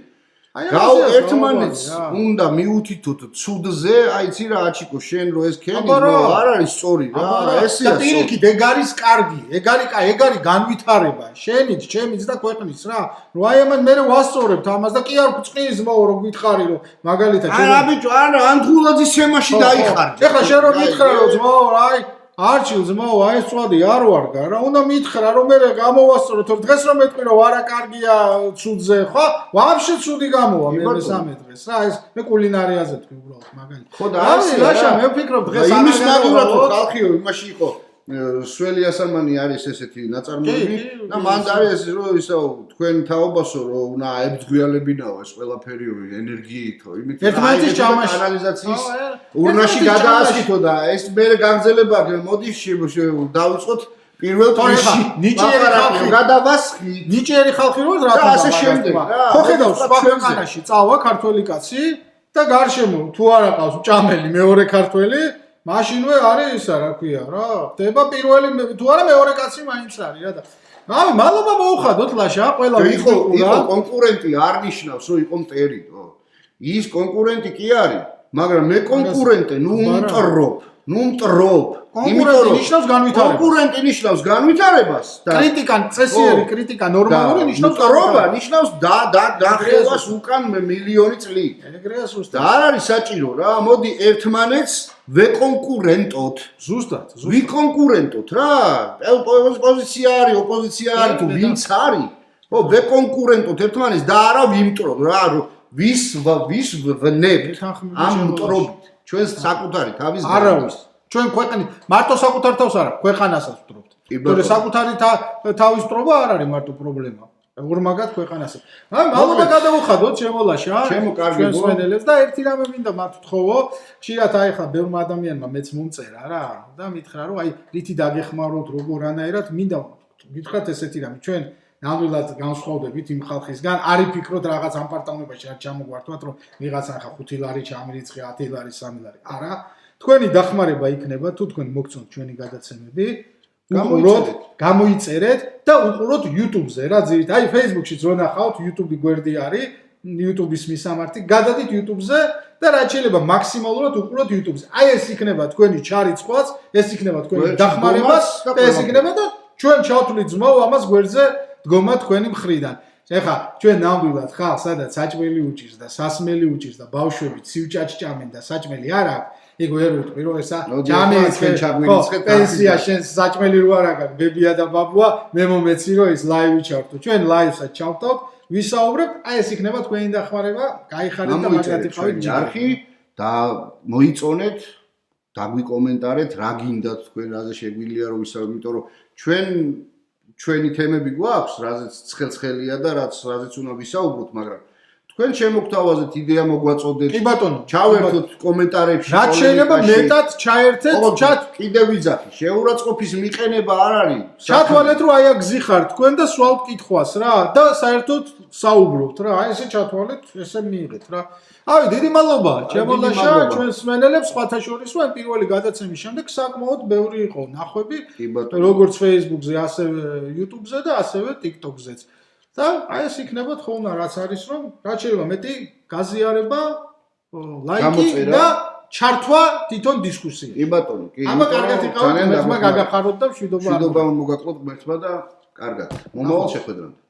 გაუ ერთმანეთს უნდა მიუთითოთ ცუდზე, აი იცი რა აჩიკო შენ რო ეს ქენი რო არ არის სწორი რა, ესეა. და პირიქით ეგ არის კარგი, ეგ არის განვითარება. შენიც, ჩემიც და ქვეყნის რა. რო აი ამან მე ვასწორებთ ამას და კი არ გწყნის მოო რო გითხარი რომ მაგალითად შენ არა ბიჭო, არა ანთულაძის თემაში დაიხარჯე. ეხლა შენ რო მითხრა რომ ძმაო აი არჩილ ძმაო აი ეს წვადი არ ვარგა რა უნდა მითხრა რომ მე გამოვასწოროთ რომ დღეს რომ მეტყვი რომ არა კარგია ცუდზე ხო ვაფშე ცუდი გამოვა მე მესამე დღეს რა ეს მე კულინარიაზე თქვი უბრალოდ მაგალითად ხო და ასე რა მე ვფიქრობ დღეს იმის ნაგურად რომ ხალხიო იმაში იყო სველი ასამანი არის ესეთი ნაწარმოები და მან არის რომ ისო თქვენ თაობასო რომ უნდა ებძგვიალებინაო ეს ყველაფერი ენერგიითო იმით ერთმანეთის ჯამაში ანალიზაციის ურნაში გადაასხითო და ეს მე გაგზელება მოდი დავიწყოთ პირველ პრეში ნიჭიერი ხალხი გადავასხით ნიჭიერი ხალხი რო რა და ასე შემდეგ რა ხო ხედავ სხვა ქვეყანაში წავა ქართველი კაცი და გარშემო თუ არა ყავს ჭამელი მეორე ქართველი მაშინვე არის ისა რა ქვია რა ხდება პირველი თუ არა მეორე კაცი მაინც არის რა და აი მადლობა მოუხადოთ ლაშა ყველა იყო კონკურენტი არ ნიშნავს რომ იყო მტერიტო ის კონკურენტი კი არის მაგრამ მე კონკურენტე ნუ მტრობ კონკურენტი ნიშნავს განვითარებას კონკურენტი ნიშნავს განვითარებას და კრიტიკა წესიერი კრიტიკა ნორმალური ნიშნავს მტრობა ნიშნავს დახევას უკან მილიონი წლით ეგრეა ზუსტად და არ არის საჭირო რა მოდი ერთმანეთს ვეკონკურენტოთ ზუსტად ვიკონკურენტოთ რა პოზიცია არის ოპოზიცია არის თუ ვინც არის ხო ვეკონკურენტოთ ერთმანეთს და არა ვიმტროთ რა ვის ვნებთ ამ მტრობით ჩვენს საკუთარი თავის არავის ჩვენ ქვეყნის მარტო საკუთარ თავს არა ქვეყანასაც ვტრობთ თორე საკუთარი თავის მტრობა არ არის მარტო პრობლემა ორმაგად ქვეყანასაც აი მადლობა გადავუხადოთ შემოლაშა ჩემო კარგი ჩვენს და ერთი რამე მინდა მათ ვთხოვო ხშირად აი ხა ბევრ ადამიანმა მეც მომწერა რა და მითხრა რომ აი რითი დაგეხმაროთ როგორანაირად მინდა გითხრათ ესეთი რამე ჩვენ ნამდვილად განსხვავდებით იმ ხალხისგან არის ფიქრობთ რაღაც ამ პარტავნებაში არ ჩამოგვართვათ რომ ვიღაცა ხა 5 ლარი ჩამირიცხე 10 ლარი 3 ლარი არა თქვენი დახმარება იქნება თუ თქვენ მოგწონთ ჩვენი გადაცემები გამოიწერეთ და უყუროთ YouTube-ზე რა ძირით აი Facebook-შიც რო ნახავთ YouTube-ი გვერდი არის YouTube-ის მისამართი გადადით YouTube-ზე და რაც შეიძლება მაქსიმალურად უყუროთ YouTube-ზე აი ეს იქნება თქვენი ჩარიცხვაც ეს იქნება თქვენი დახმარება და ეს იქნება და ჩვენ ჩავთვლით ძმაო ამას გვერდზე დგომა თქვენი მხრიდან ეხა ჩვენ ნამდვილად ხალხს სადაც საჭმელი უჭირს და სასმელი უჭირს და ბავშვები ცივჭაჭ ჭამენ და საჭმელი არ აქვს ეგ ვერ ვიტყვი რომ ესა ჭამენ პენსია შენ საჭმელი რო არ აქვს ბებია და ბაბუა მე მომეცი რომ ეს ლაივი ჩავთო ჩვენ ლაივსაც ჩავთავთ ვისაუბრებ აი ეს იქნება თქვენი დახმარება გაიხარეთ და მაგათი ყავით ჯარხი და მოიწონეთ დაგვიკომენტარეთ რა გინდათ თქვენ რაზე შეგვიძლია რომ ვისაუბროთ იმიტომ რომ ჩვენი თემები გვაქვს რაზეც ცხელცხელია და რაზეც უნდა ვისაუბროთ მაგრამ თქვენ შემოგთავაზეთ იდეა მოგვაწოდეთ კი ბატონო ჩავერთოთ კომენტარებში რაც შეიძლება მეტად ჩაერთეთ ჩათ კიდე ვიძახი შეურაცხყოფის მიყენება არ არის ჩათვალეთ რომ აი აგზიხართ თქვენ და სვავთ კითხვას რა და საერთოდ საუბრობთ რა აი ესე ჩათვალეთ ესე მიიღეთ რა აი დიდი მადლობა ჩემოლაშა ჩვენს მენელებს სხვათა შორის რომ პირველი გადაცემის შემდეგ საკმაოდ ბევრი იყო ნახვები როგორც Facebook-ზე ასევე YouTube-ზე და ასევე TikTok-ზეც და აი ეს იქნება თხოვნა რაც არის რომ რაც შეიძლება მეტი გაზიარება ლაიკი და ჩართვა თვითონ დისკუსიაში. კი ბატონო, კი. აბა კარგად იყავით, მე გაგახაროთ და მშვიდობა მოგაკლოთ ღმერთმა და კარგად. მომავალ შეხვედრამდე.